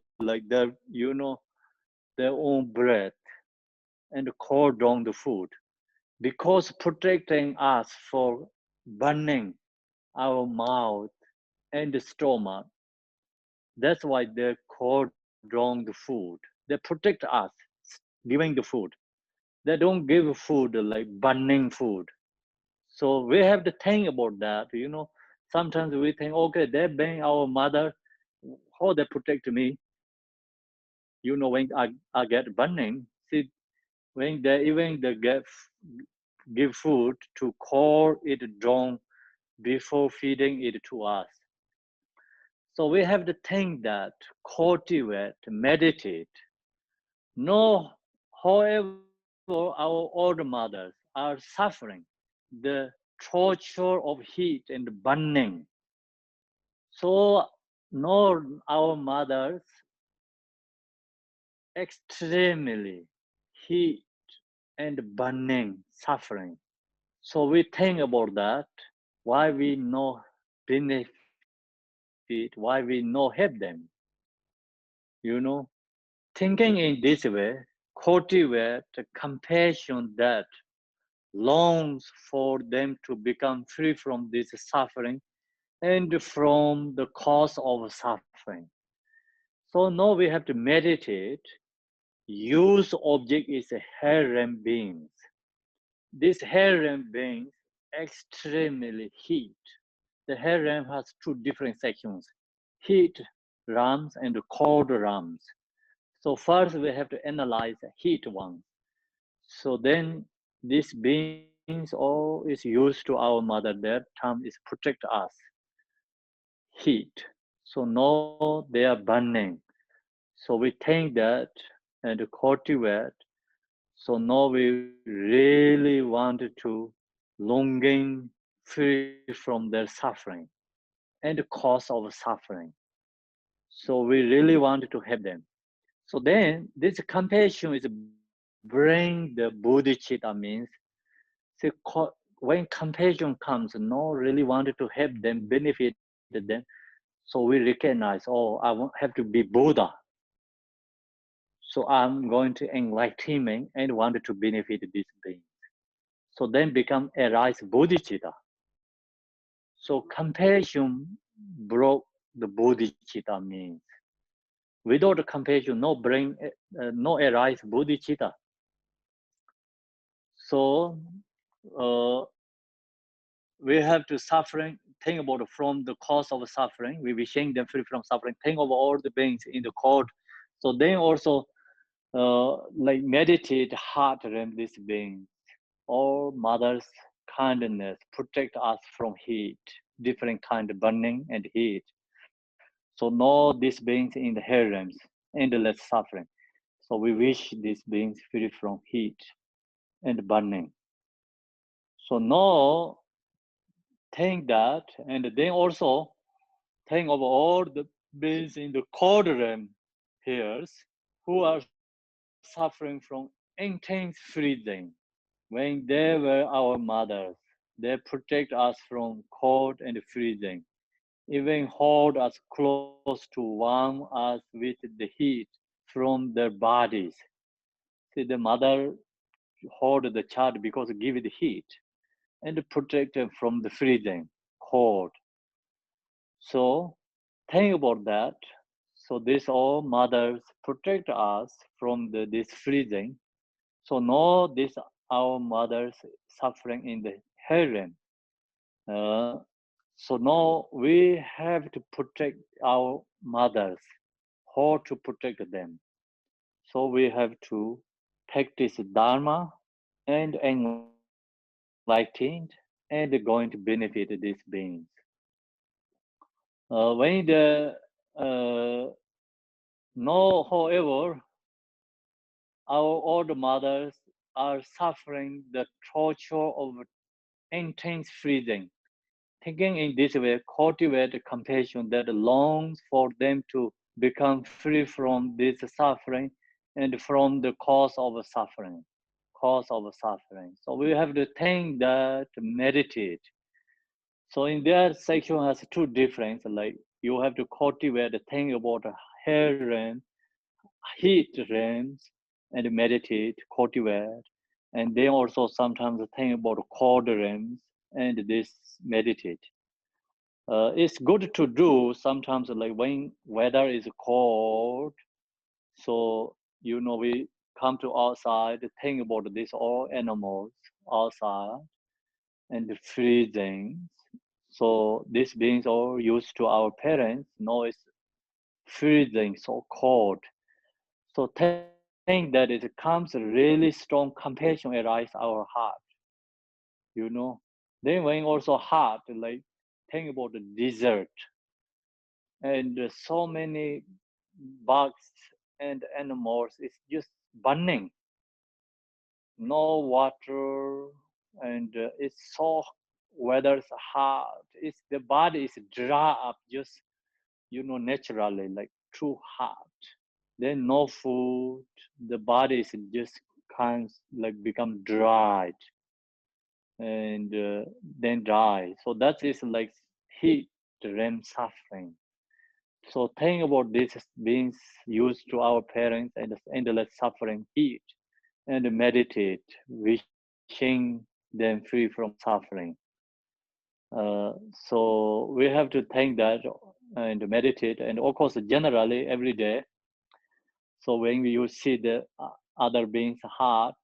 own breath and cool down the food because protecting us for burning our mouth and the stomach. That's why they cool down the food. They protect us giving the food. They don't give food like burning food. So we have to think about that. Sometimes we think, okay, they're being our mother, how they protect me. When I get burning, see, when they give food to cool it down before feeding it to us. So we have to think that, cultivate, meditate. No, however, our old mothers are suffering the torture of heat and burning. So, no, our mothers extremely heat and burning suffering. So we think about that, why we no benefit, why we no help them. You know, thinking in this way, cultivate a compassion that longs for them to become free from this suffering and from the cause of suffering. So now we have to meditate. Use object is a harem beings. These harem beings extremely heat. The harem has two different sections: heat realms and cold realms. So first we have to analyze the heat one. So then these beings all is used to our mother. Their term is protect us. Heat. So now they are burning. So we think that and cultivate. So now we really want to longing free from their suffering and the cause of suffering. So we really want to help them. So then this compassion is bring the bodhicitta means, see, when compassion comes, no really wanted to help them, benefit them. So we recognize, oh, have to be Buddha. So I'm going to enlightenment and wanted to benefit this being. So then become arise bodhicitta. So compassion broke the bodhicitta means. Without compassion, no arise bodhicitta. So uh, we have to suffering, think about from the cause of suffering, we wishing them free from suffering, think of all the beings in the court. So then also like meditate heart realm, this being, or mother's kindness protect us from heat, different kind of burning and heat. So know these beings in the hell realms, endless suffering. So we wish these beings free from heat and burning. So know, think that, and then also think of all the beings in the cold realm here who are suffering from intense freezing. When they were our mothers, they protect us from cold and freezing, even hold us close to warm us with the heat from their bodies. See, the mother hold the child because give it heat and protect them from the freezing, cold. So think about that. So this all mothers protect us from this freezing. So know this our mothers suffering in the heaven. Uh, so now we have to protect our mothers. How to protect them? So we have to practice Dharma and enlightened and going to benefit these beings. When the no, however, our old mothers are suffering the torture of intense freezing. Thinking in this way, cultivate compassion that longs for them to become free from this suffering and from the cause of suffering. Cause of suffering. So we have to think that meditate. So in that section has two difference. Like you have to cultivate the thing about hair realm, heat realms, and meditate, cultivate. And then also sometimes think about cold realms and this meditate. It's good to do sometimes like when weather is cold. So we come to outside, think about this all animals outside and freezing. So these beings are used to our parents. Know it's freezing, so cold. So think that it comes really strong compassion arise our heart. You know. Then when also heart like think about the desert and so many bugs and animals it's just burning, no water, and it's so weather's hot, it's the body is dry up just naturally, like too hot, then no food, the body is just kind like become dried and then die. So that is like heat REM suffering. So think about this beings used to our parents and endless suffering heat and meditate, wishing them free from suffering. So we have to think that and meditate, and of course generally every day. So when you see the other beings' heart,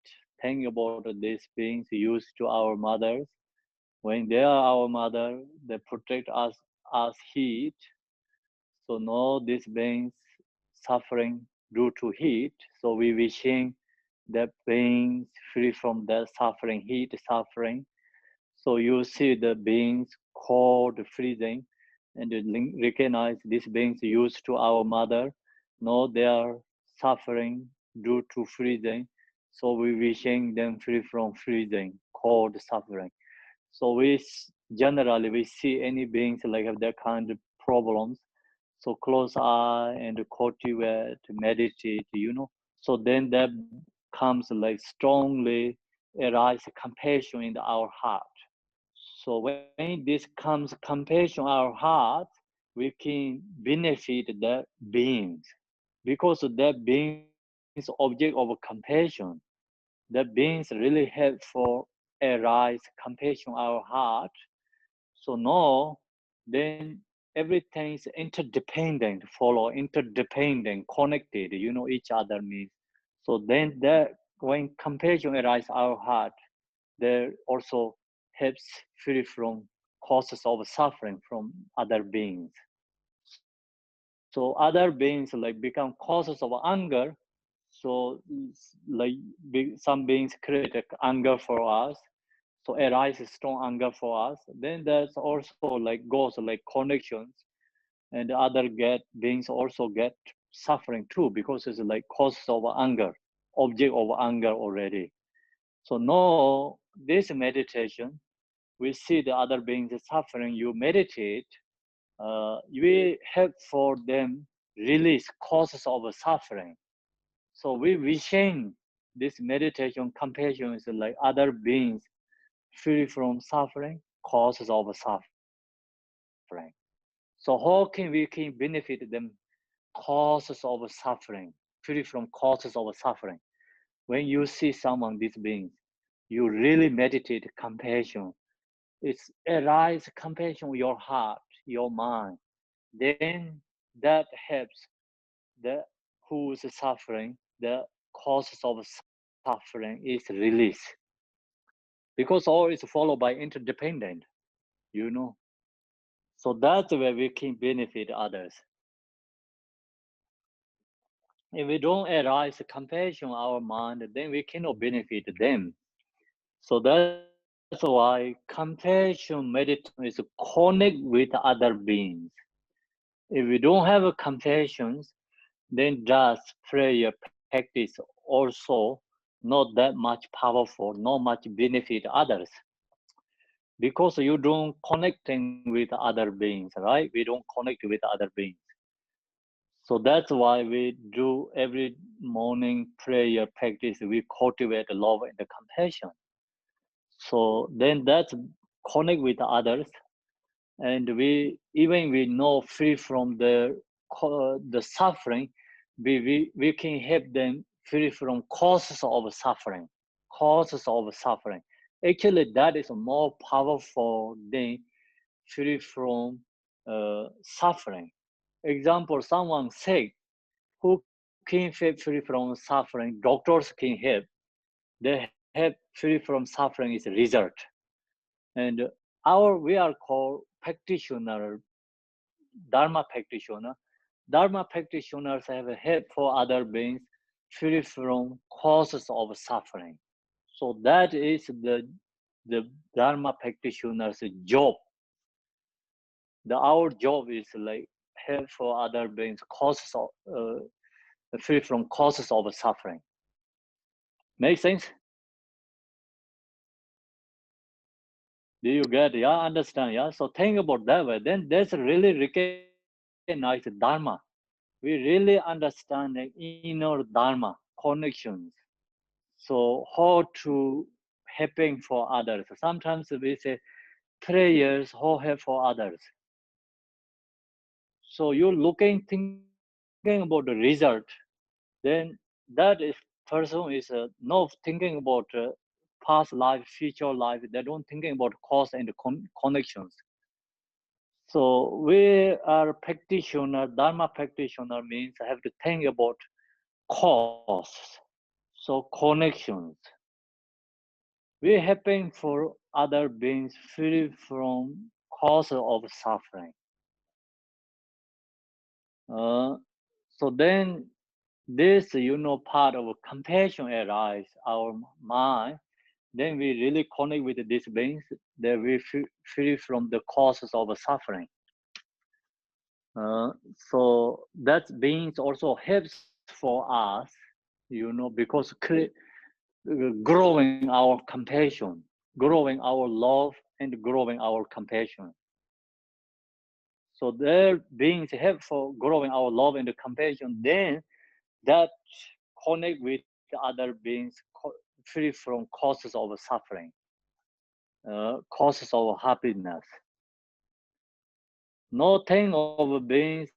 think about these beings used to our mothers. When they are our mother, they protect us as heat. So now these beings suffering due to heat. So we wishing that beings free from that suffering, heat suffering. So you see the beings cold, freezing, and you recognize these beings used to our mother. No, they are suffering due to freezing. So we wishing them free from freezing, cold, suffering. So generally we see any beings like have that kind of problems. So close eye and cultivate, meditate. So then that comes like strongly arise compassion in our heart. So when this comes compassion in our heart, we can benefit the beings because that beings object of compassion. That beings really help for arise compassion in our heart. So now, then everything is interdependent, follow interdependent, connected. Each other means. So then that when compassion arises our heart, there also helps free from causes of suffering from other beings. So other beings like become causes of anger. So like some beings create anger for us, so arises strong anger for us. Then there's also like goes like connections, and other get beings also get suffering too, because it's like cause of anger, object of anger already. So no, this meditation, we see the other beings suffering, you meditate, we help for them release causes of suffering. So we change this meditation, compassion is like other beings free from suffering, causes of suffering. So how can we can benefit them causes of suffering, free from causes of suffering? When you see someone, these beings, you really meditate compassion. It's arise compassion in your heart, your mind. Then that helps the who is suffering, the causes of suffering is released. Because all is followed by interdependent, you know. So that's where we can benefit others. If we don't arise compassion in our mind, then we cannot benefit them. So that's why compassion meditation is connect with other beings. If we don't have a compassion, then just prayer practice also not that much powerful, not much benefit others. Because you don't connecting with other beings, right? We don't connect with other beings. So that's why we do every morning prayer practice. We cultivate love and compassion. So then that's connect with others, and we even we know free from the suffering, we can help them free from causes of suffering. Causes of suffering. Actually, that is more powerful than free from suffering. Example, someone sick, who can help free from suffering? Doctors can help. They help free from suffering is result. And we are called practitioner, Dharma practitioner. Dharma practitioners have a help for other beings free from causes of suffering. So that is the Dharma practitioner's job. Our job is like help for other beings causes of free from causes of suffering. Make sense? Do you get? Yeah, understand? Yeah. So think about that way. Then that's really recognize Dharma. We really understand the inner Dharma connections. So how to helping for others. Sometimes we say prayers how help for others. So you're looking thinking about the result, then that is person is not thinking about past life, future life. They don't thinking about cause and connections. So we are practitioner, Dharma practitioner means I have to think about cause. So connections. We happen for other beings free from cause of suffering. Uh, so then this, part of compassion arise our mind. Then we really connect with these beings that we free from the causes of suffering. So that beings also helps for us, because growing our compassion, growing our love, and growing our compassion. So their beings help for growing our love and compassion. Then that connect with other beings free from causes of suffering, causes of happiness. Nothing of beings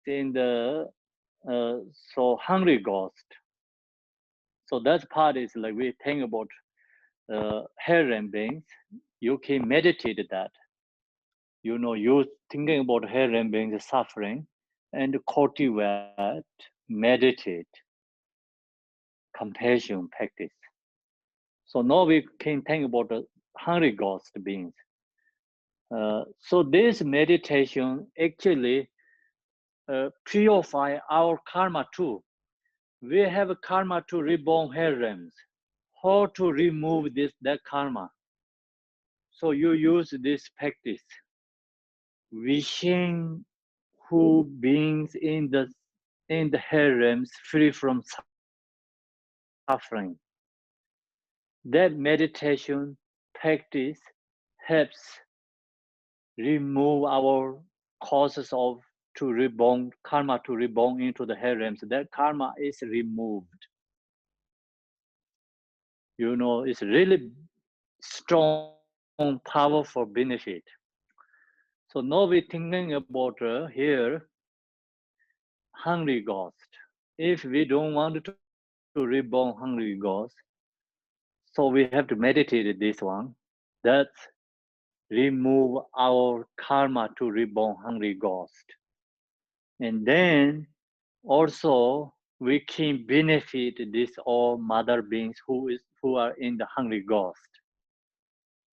in the so hungry ghost. So that part is like we think about Heren beings. You can meditate that. You thinking about Heren beings suffering and cultivate, meditate, compassion practice. So now we can think about the hungry ghost beings. So this meditation actually purify our karma too. we have a karma to reborn harems. How to remove that karma? So you use this practice, wishing who beings in the harems free from suffering. That meditation practice helps remove our causes of to reborn karma to reborn into the harems. That karma is removed. You know, it's really strong, powerful benefit. So now we're thinking about here hungry ghost. If we don't want to reborn hungry ghost, so we have to meditate this one. That remove our karma to reborn hungry ghost. And then also we can benefit this all mother beings who are in the hungry ghost.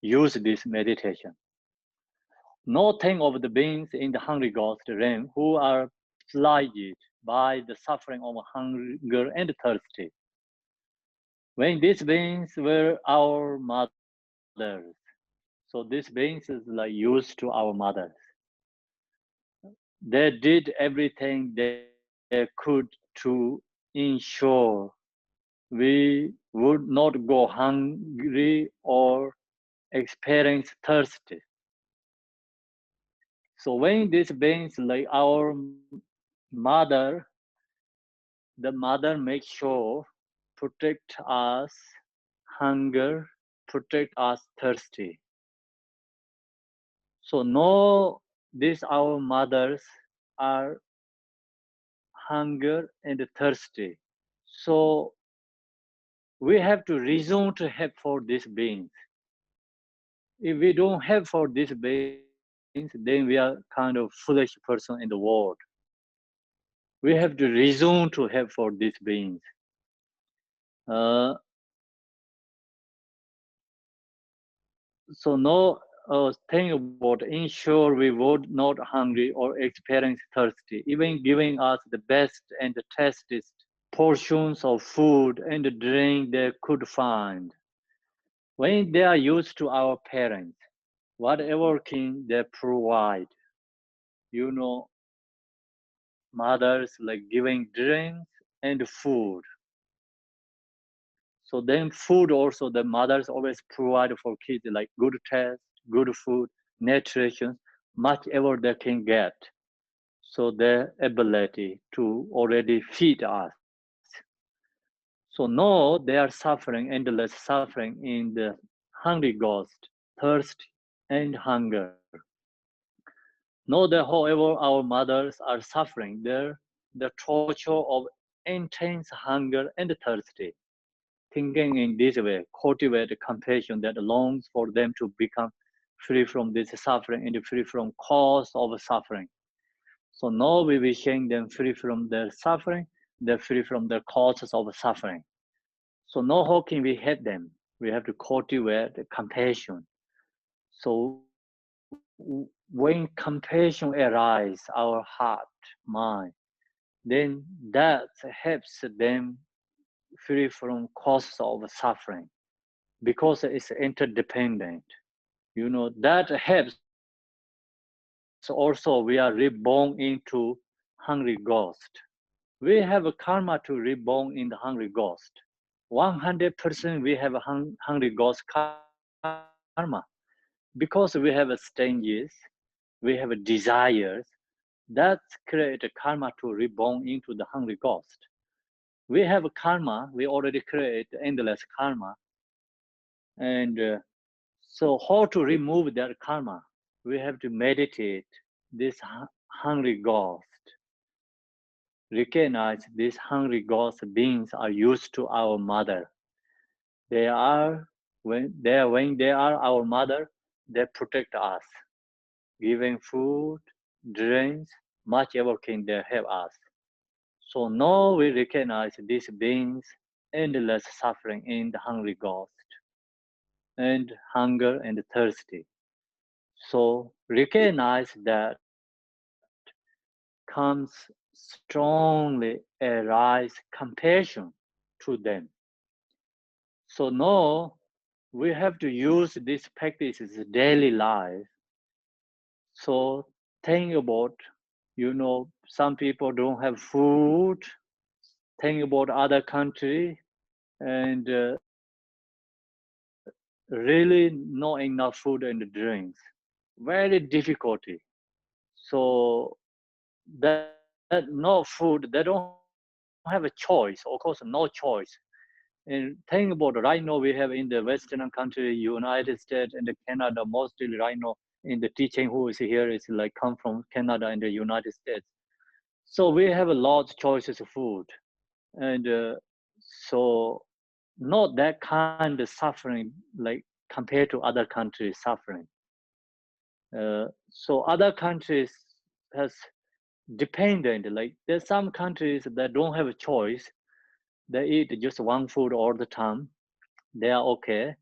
Use this meditation. Nothing of the beings in the hungry ghost realm who are plagued by the suffering of hunger and thirsty. When these beings were our mothers, so these beings is like used to our mothers. They did everything they could to ensure we would not go hungry or experience thirsty. So when these beings like our mother, the mother makes sure protect us hunger, protect us thirsty. So no, these our mothers are hunger and thirsty. So we have to resume to have for these beings. If we don't have for these beings, then we are kind of foolish person in the world. We have to resume to have for these beings. Uh, so no thing about ensure we would not hungry or experience thirsty, even giving us the best and the tastiest portions of food and drink they could find. When they are used to our parents, whatever can they provide, you know, mothers like giving drinks and food. So then food also the mothers always provide for kids like good taste, good food, nutrition, much ever they can get. So their ability to already feed us. So no, they are suffering, endless suffering in the hungry ghost, thirst and hunger. Know that however our mothers are suffering there, the torture of intense hunger and thirsty. Thinking in this way, cultivate compassion that longs for them to become free from this suffering and free from cause of suffering. So now we wishing them free from their suffering, they're free from the causes of suffering. So now how can we help them? We have to cultivate compassion. So when compassion arises, our heart, mind, then that helps them free from causes of suffering because it's interdependent. You know, that helps also we are reborn into hungry ghost. We have a karma to reborn in the hungry ghost. 100% we have a hungry ghost karma because we have a stages, we have a desires that create a karma to reborn into the hungry ghost. We have a karma, we already create endless karma, and so how to remove that karma? We have to meditate this hungry ghost. Recognize these hungry ghost beings are used to our mother. They are when they are our mother, they protect us, giving food, drinks, much ever can they help us. So now we recognize these beings endless suffering in the hungry ghost and hunger and thirsty. So recognize that comes strongly arise compassion to them. So now we have to use these practices in daily life. So think about, some people don't have food. Think about other country and really not enough food and drinks. Very difficulty. So that no food, they don't have a choice. Of course, no choice. And think about right now we have in the Western country, United States and Canada, mostly right now in the teaching who is here is like come from Canada and the United States. So we have a lot of choices of food, and so not that kind of suffering like compared to other countries suffering. So other countries has dependent, like there's some countries that don't have a choice. They eat just one food all the time. They are okay.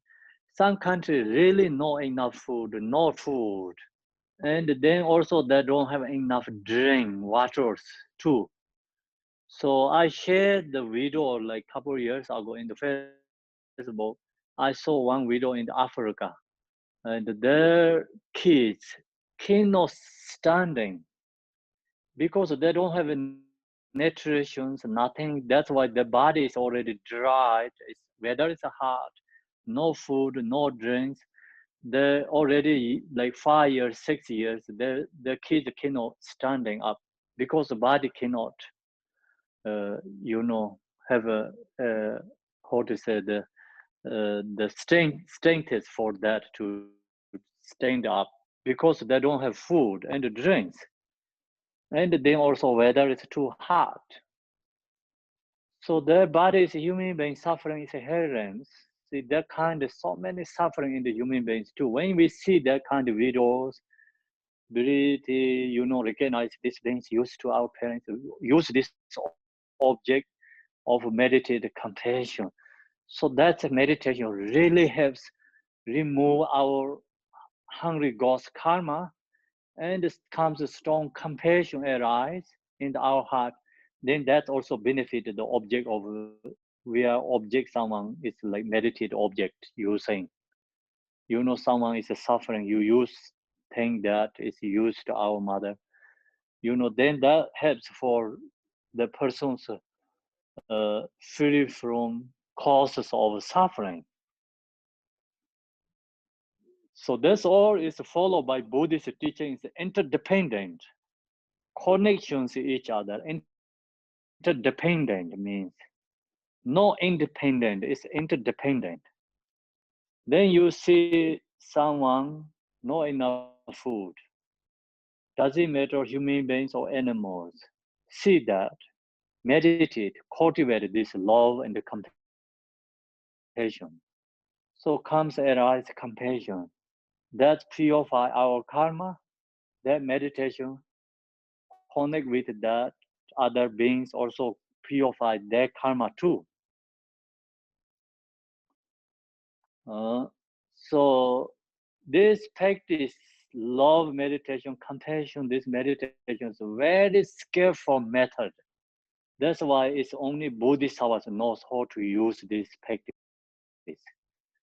Some countries really not enough food, no food. And then also they don't have enough drink, waters too. So I shared the video like couple of years ago in the Facebook. I saw one video in Africa, and their kids cannot standing because they don't have nutrition, nothing. That's why their body is already dried. Weather is hot, no food, no drinks. They already like 5 years, 6 years. The kids cannot standing up because the body cannot, have a how to say the strength is for that to stand up because they don't have food and drinks, and then also weather is too hot. So their body is human being suffering is inherent. See that kind of so many suffering in the human beings too. When we see that kind of videos, really, recognize these things used to our parents use this object of meditated compassion. So that meditation really helps remove our hungry ghost karma, and comes a strong compassion arise in our heart. Then that also benefit the object of where object someone is like meditate object using. Someone is suffering, you use thing that is used to our mother. Then that helps for the person's free from causes of suffering. So this all is followed by Buddhist teachings, interdependent connections to each other. Interdependent means no independent, it's interdependent. Then you see someone not enough food. Doesn't matter human beings or animals. See that, meditate, cultivate this love and compassion. So comes arise compassion. That purify our karma. That meditation connect with that other beings also purify their karma too. So this practice, love meditation, compassion, this meditation is a very skillful method. That's why it's only Bodhisattvas knows how to use this practice.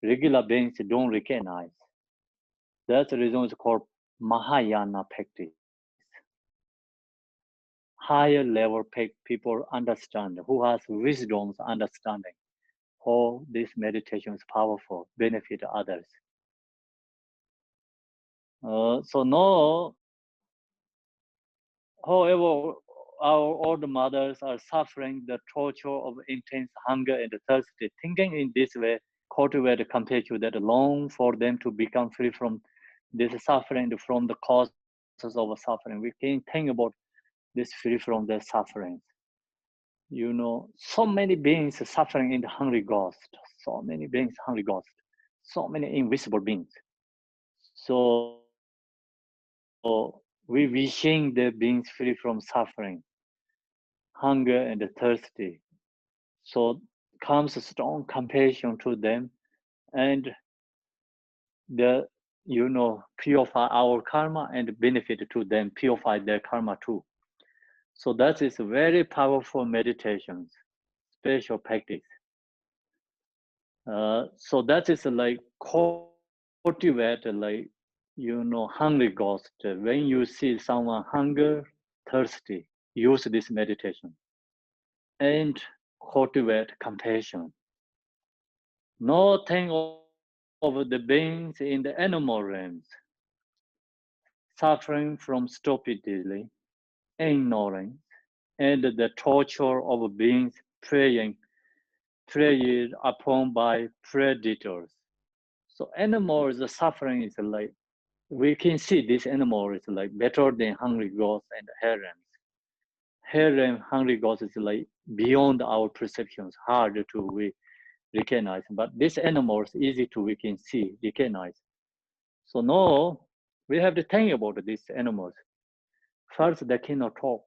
Regular beings don't recognize. That's the reason it's called Mahayana practice. Higher level people understand, who has wisdom's understanding how this meditation is powerful, benefit others. So now, however, our old mothers are suffering the torture of intense hunger and thirsty. Thinking in this way, cultivate compassion that long for them to become free from this suffering, from the causes of suffering. We can think about this free from their sufferings. So many beings suffering in the hungry ghost, so many beings hungry ghost, so many invisible beings. So we wishing the beings free from suffering, hunger and thirsty. So comes a strong compassion to them, and the purify our karma and benefit to them, purify their karma too. So that is a very powerful meditation, spiritual practice. So that is like cultivate like hungry ghost. When you see someone hunger, thirsty, use this meditation and cultivate compassion. Nothing of the beings in the animal realms suffering from stupidity, ignorance, and the torture of beings preyed upon by predators. So animals suffering is like we can see this animal is like better than hungry ghosts and herons. Heron hungry ghosts is like beyond our perceptions, hard to we recognize. But this animal is easy to we can see, recognize. So now we have to think about these animals. First, they cannot talk.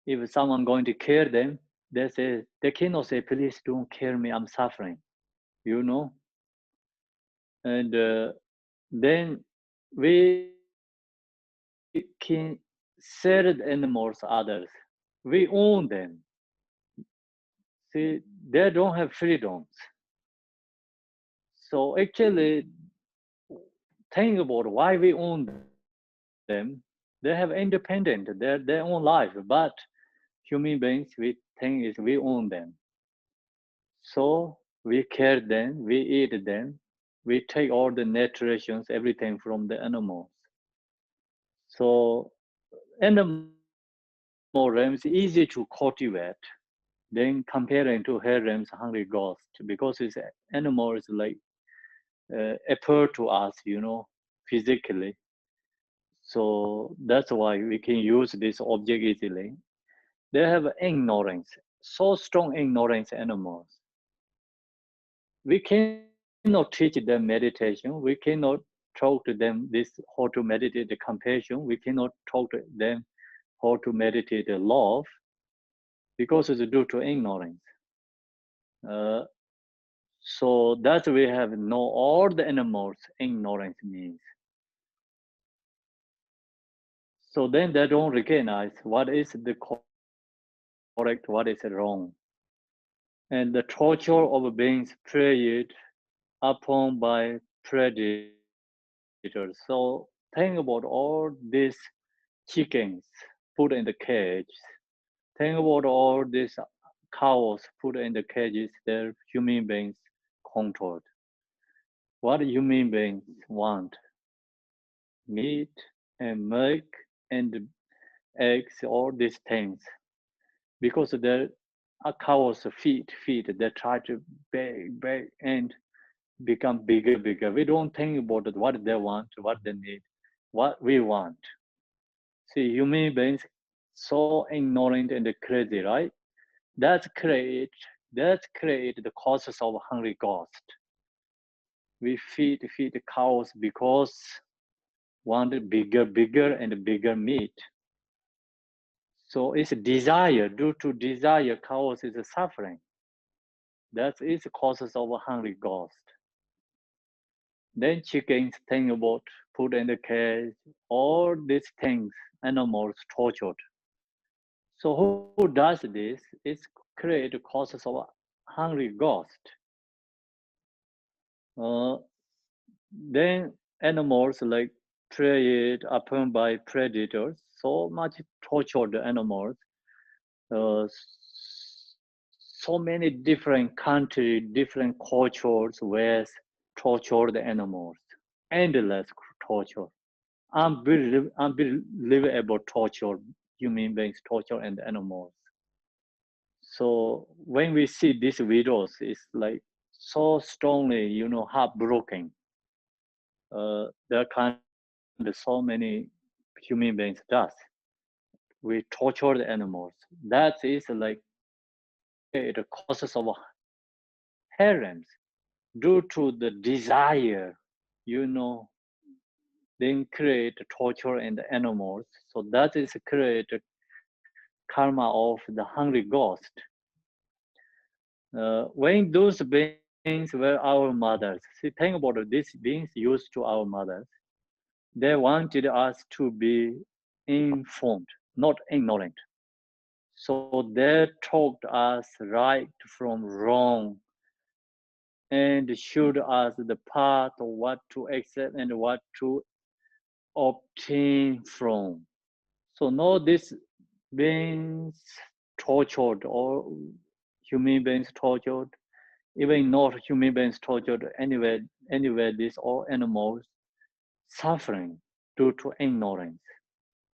If someone going to kill them, they cannot say, "Please don't kill me. I'm suffering." You know, and then we can sell the animals others. We own them. See, they don't have freedoms. So actually, think about why we own them. They have independent, their own life, but human beings, we think is we own them. So we care them, we eat them, we take all the nutritions, everything from the animals. So animal realms easy to cultivate then comparing to herons hungry ghost because it's animal is like appear to us physically. So that's why we can use this object easily. They have ignorance, so strong ignorance animals. We cannot teach them meditation. We cannot talk to them this how to meditate the compassion. We cannot talk to them how to meditate the love because it's due to ignorance. Uh, so that we have know all the animals ignorance means. So then they don't recognize what is the correct, what is wrong. And the torture of beings preyed upon by predators. So think about all these chickens put in the cage. Think about all these cows put in the cages that human beings controlled. What human beings want? Meat and milk and eggs, all these things. Because the cows feed, they try to beg, and become bigger. We don't think about it, what they want, what they need, what we want. See, human beings so ignorant and crazy, right? That's create the causes of hungry ghost. We feed the cows because want bigger and bigger meat. So it's desire. Due to desire, cows is suffering. That is the causes of a hungry ghost. Then chickens think about put in the cage, all these things, animals tortured. So who does this? It's create causes of a hungry ghost. Uh, then animals like preyed upon by predators, so much tortured animals. Uh, so many different countries, different cultures, ways tortured animals, endless torture, unbelievable torture, human beings torture and animals. So when we see these videos, it's like so strongly, heartbroken. There are kind of so many human beings does. We torture the animals. That is like the causes of harems due to the desire, you know, then create torture in the animals. So that is create karma of the hungry ghost. When those beings were our mothers, see, think about it, these beings used to our mothers. They wanted us to be informed, not ignorant. So they taught us right from wrong and showed us the path of what to accept and what to obtain from. So now this beings tortured or human beings tortured, even not human beings tortured, anywhere these all animals suffering due to ignorance.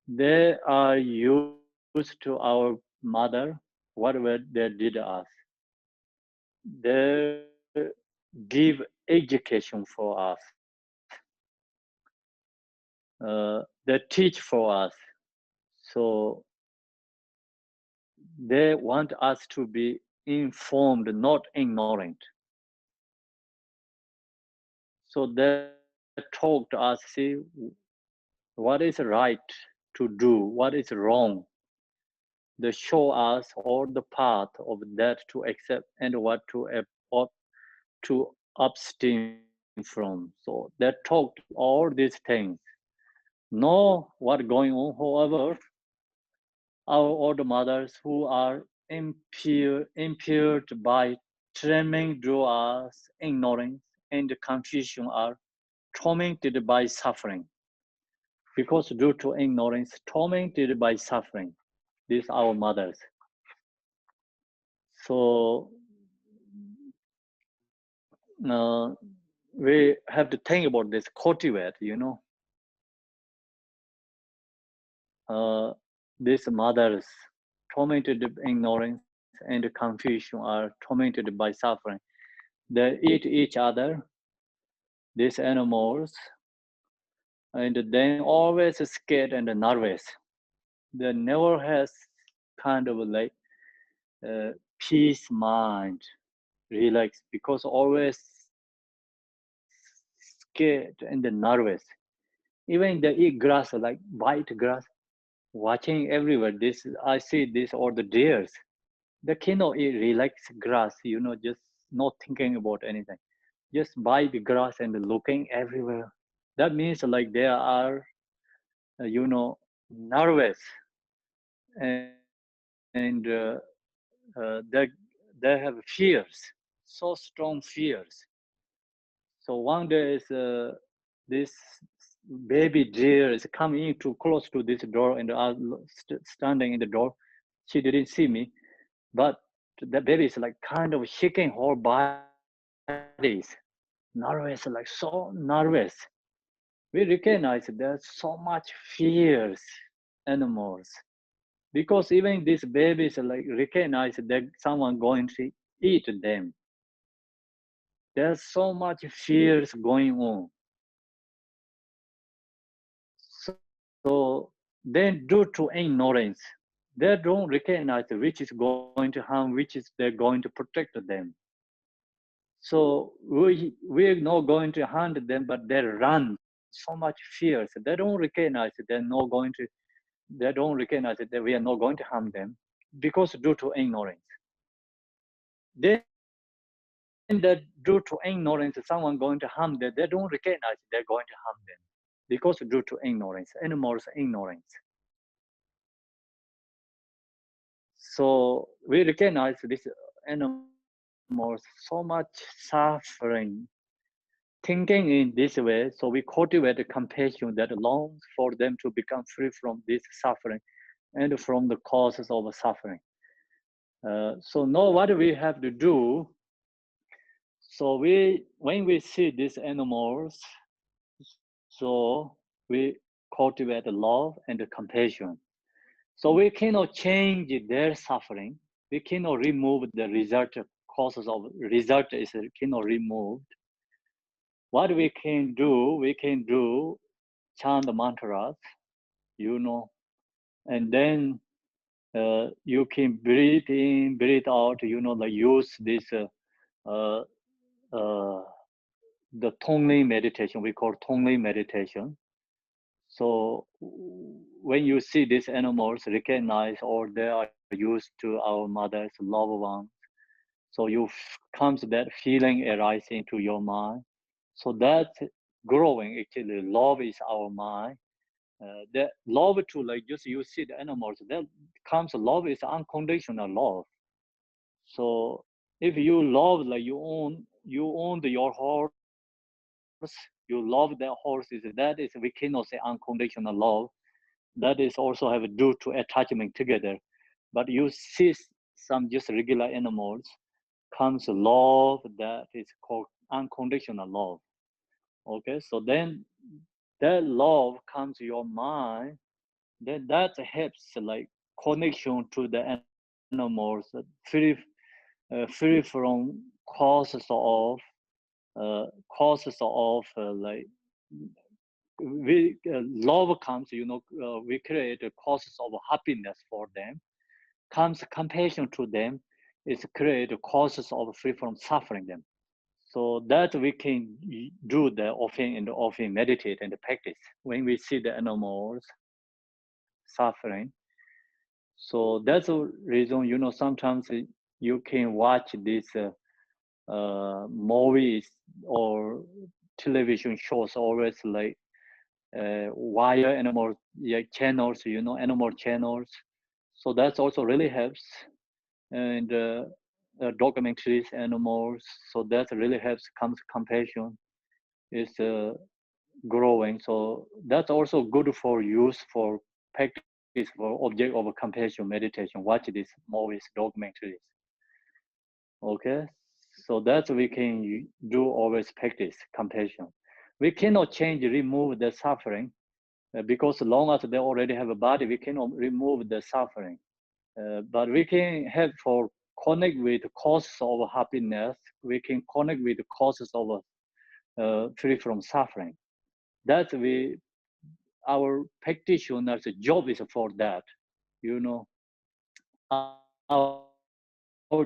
They are used to our mother, whatever they did us. They give education for us. They teach for us. So they want us to be informed, not ignorant. So they talk to us, see what is right to do, what is wrong. They show us all the path of that to accept and what to abstain from. So they talk all these things. Know what going on. However, our old mothers who are impaired by training through us, ignorance and confusion are tormented by suffering. Because due to ignorance, tormented by suffering. These are our mothers. So uh, we have to think about this cultivate, these mothers tormented by ignorance and confusion are tormented by suffering. They eat each other, these animals, and then always scared and nervous. They never has kind of like peace mind, relax, because always scared and nervous. Even they eat grass, like white grass, watching everywhere. This I see this all the deers. They cannot eat relax grass, just not thinking about anything. Just bite the grass and looking everywhere. That means like they are, nervous and they have fears, so strong fears. So one day is this baby deer is coming too close to this door and I standing in the door. She didn't see me, but the baby is like kind of shaking whole bodies, nervous, like so nervous. We recognize there's so much fears animals because even these babies like recognize that someone going to eat them. There's so much fears going on. So then due to ignorance, they don't recognize which is going to harm, which is they're going to protect them. So we're not going to hunt them, but they run so much fears. They don't recognize it. They don't recognize it that we are not going to harm them because due to ignorance. Then that due to ignorance, someone going to harm them, they don't recognize they're going to harm them because due to ignorance, animals ignorance. So we recognize this animals so much suffering. Thinking in this way, so we cultivate a compassion that longs for them to become free from this suffering and from the causes of suffering. So now what we have to do, so when we see these animals, so we cultivate love and compassion. So we cannot change their suffering. We cannot remove the result causes of result is cannot removed. What we can do chant the mantras, and then you can breathe in, breathe out, like use this uh, uh, the Tonglen meditation. We call Tonglen meditation. So when you see these animals, recognize or they are used to our mother's loved ones. So comes that feeling arising to your mind. So that's growing. Actually, love is our mind, the love to like just you see the animals, that comes love is unconditional love. So if you love like you own your horse, you love that horse, that is we cannot say unconditional love. That is also have due to attachment together. But you see some just regular animals comes love that is called unconditional love. Okay, so then that love comes to your mind, then that helps like connection to the animals, free from causes of like we love comes, we create a causes of happiness for them, comes compassion to them, is create causes of free from suffering them. So that we can do the often meditate and practice when we see the animals suffering. So that's the reason, sometimes you can watch these movies or television shows always like wild animal, yeah, channels, animal channels. So that's also really helps. And documentaries, animals. So that really helps, comes compassion is growing. So that's also good for use for practice for object of compassion meditation. Watch these movies, documentaries. Okay, so that we can do always practice compassion. We cannot change, remove the suffering because long as they already have a body, we cannot remove the suffering. But we can help for connect with causes of happiness. We can connect with causes of free from suffering. That we our practitioner's job is for that. You know, our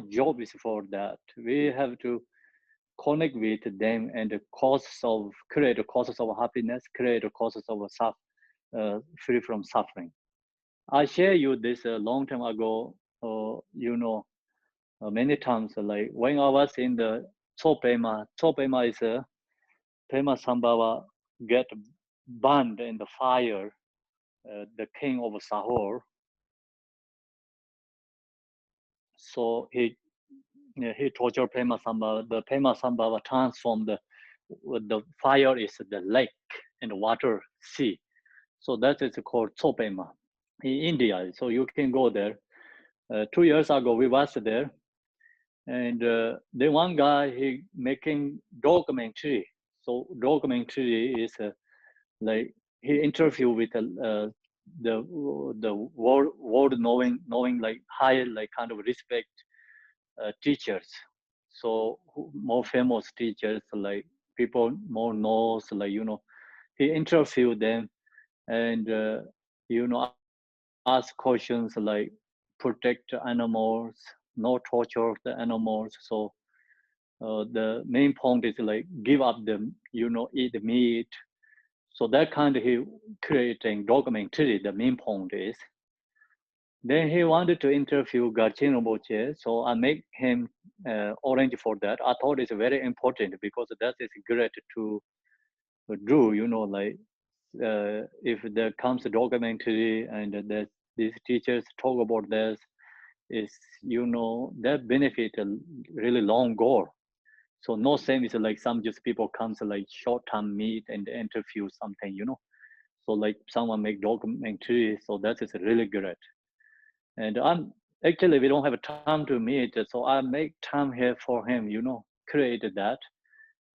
job is for that. We have to connect with them and the causes of create the causes of happiness, create the causes of free from suffering. I share you this a long time ago. Many times, like when I was in the Tsopema is a Pema Sambhava get burned in the fire, the king of Sahor. So he tortured Pema Sambhava. The Pema Sambhava transformed the fire is the lake and water sea. So that is called Tsopema in India. So you can go there. 2 years ago we was there, and then one guy he making documentary. So documentary is like he interview with the world knowing like high like kind of respect teachers. So more famous teachers, like people more knows, like he interviewed them and ask questions like protect animals, no torture the animals. So the main point is like give up the eat the meat. So that kind of he creating documentary. The main point is. Then he wanted to interview Garchen Rinpoche, so I make him arrange for that. I thought it's very important because that is great to do. Like if there comes a documentary and that these teachers talk about this, is that benefit a really long goal. So no same is like some just people comes like short term meet and interview something. So like someone make documentary, so that is really great. And actually we don't have time to meet, so I make time here for him, created that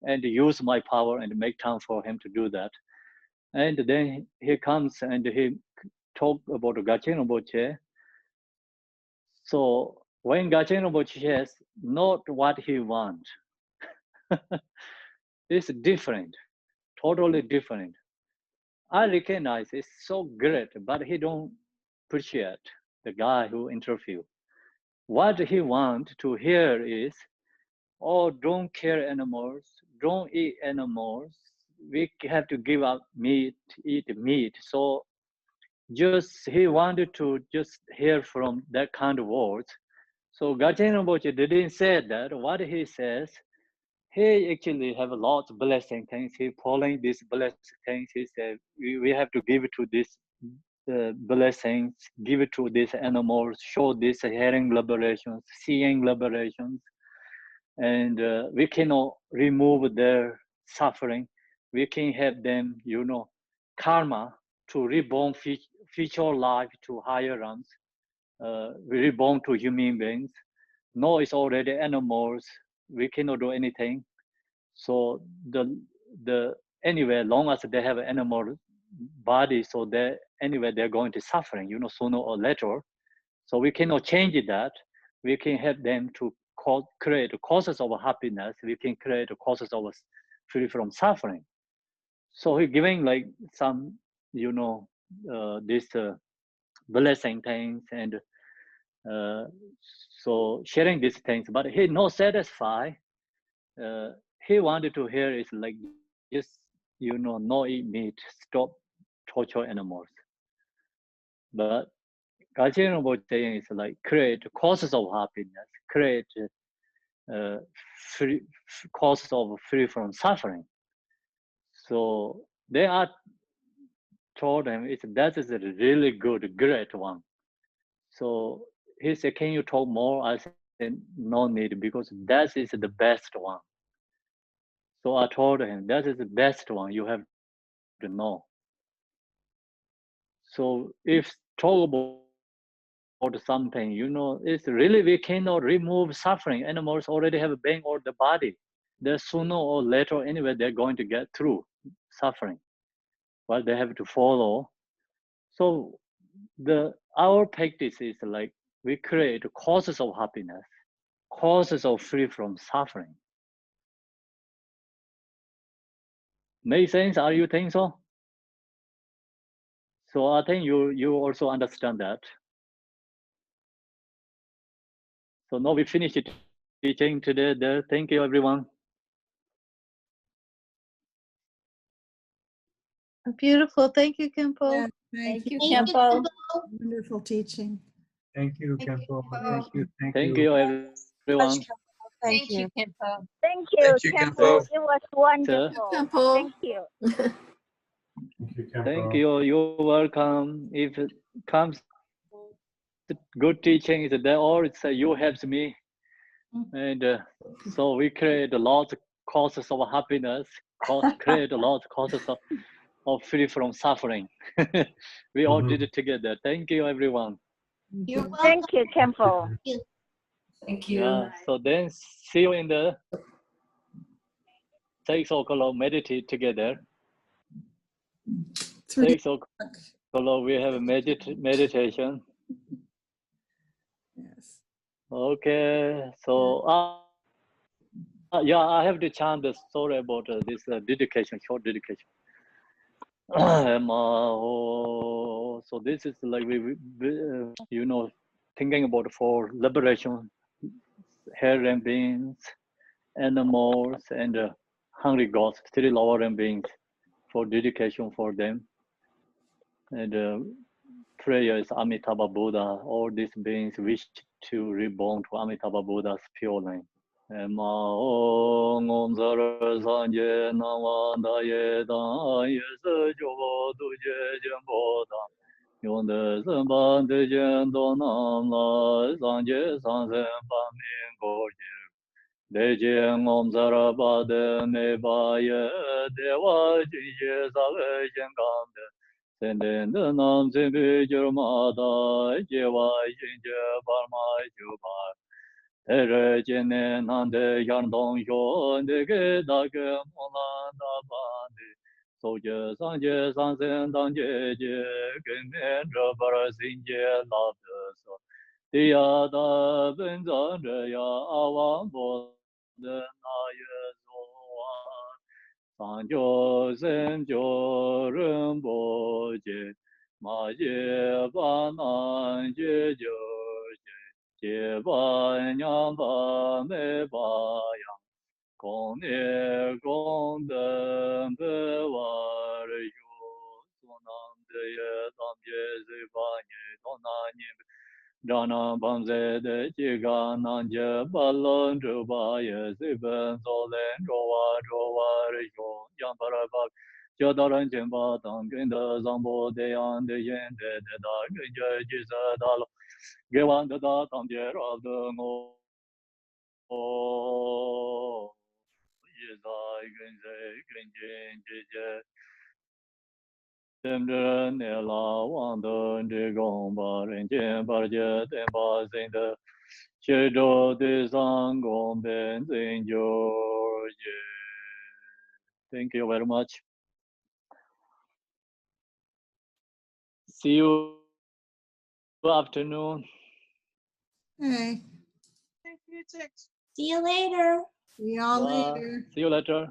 and use my power and make time for him to do that. And then he comes and he talk about Gachen Rinpoche. So when Gachen Rinpoche says not what he wants, it's different, totally different. I recognize it's so great, but he don't appreciate the guy who interviewed. What he want to hear is, oh, don't kill animals, don't eat animals. We have to give up meat, eat meat. So just he wanted to just hear from that kind of words. So Gachen Rinpoche didn't say that. What he says, he actually have a lot of blessing things. He following these blessing things. He said we have to give it to this blessings, give it to these animals, show this hearing liberations, seeing liberations, and we cannot remove their suffering. We can help them, karma to reborn future life to higher realms, reborn to human beings. No, it's already animals. We cannot do anything. So the anyway, long as they have an animal body, so they anyway they're going to suffering, sooner or later. So we cannot change that. We can help them to create causes of happiness. We can create causes of free from suffering. So he's giving like some, this blessing things and so sharing these things. But he not satisfied. He wanted to hear is like just no eat meat, stop torture animals. But Gajen was saying is like create causes of happiness, create free causes of free from suffering. So they are told him that is a really good, great one. So he said, "Can you talk more?" I said, "No need because that is the best one." So I told him that is the best one. You have to know. So if talk about something, it's really we cannot remove suffering. Animals already have a brain or the body. They're sooner or later anyway they're going to get through suffering. But they have to follow. So our practice is like we create causes of happiness, causes of free from suffering. Make sense? Are you think so? So I think you also understand that. So now we finish it teaching today there. Thank you everyone. Beautiful. Thank you, Khenpo. Yeah, Thank you, Thank you, Khenpo. wonderful teaching. Thank you, Thank Kempo. you. Thank you. Thank you everyone. Thank you, Khenpo. Thank you, Thank you, Kempo. Kempo. It was wonderful. Khenpo. Thank you. Thank you, Kempo. Thank you. You're welcome. If it comes to good teaching, is there or it's you helps me, and so we create a lot of causes of happiness. Create a lot of causes of free from suffering. We all did it together. Thank you, everyone. You're welcome. Thank you, Kempo. Thank you. Yeah. So then see you in the 6 o'clock. Meditate together. 6 o'clock we have a meditation. Yes. Okay. So yeah, I have to chant the story about this dedication, short dedication. So this is like we thinking about for liberation, higher beings, animals, and hungry gods, 3 lower beings, for dedication for them. And prayer is Amitabha Buddha. All these beings wish to reborn to Amitabha Buddha's pure name. Om Zara Sanje Nama Daye Dan Yes Jobo Duje Jembo Dan Yonde Zemban Dejen Donam La Sanje Sanzen Pamin Gorje Dejen Om Zara Bade Me Baye Dewa Jinje Save Jengande Senden De Nam Zembi Jermada Jewa Jinje Parma Jubar Tere jene nande yardong yo nege dage mola da bande soje sanje sansen danje je kemen rabar sinje labde so dia da benzan ya awan bo de na ye so sanjo sen jo ren bo je ma je ba nan je jo结伴娘把美巴呀，公年公灯不瓦的哟，做南的也当别是把你到哪里 Dana Bamze de Jiga Nanja Balon Drubaya Ziban Zolen Rowa Rowa Rijo Yamparabak Jadaran Jimba Tanginda Zambo Deyan de Yen de Da Ginja Jisa Dalo Gewan de Da Tamjer of the Mo Yizai Ginze Ginjin Jija Demdra Nela Wanda Digong Barin Jim Barja Demba Zinda Shadow de Zangong Ben Zing George. Thank you very much. See you afternoon. Hey, See you later. see y'all Bye. later. See you later.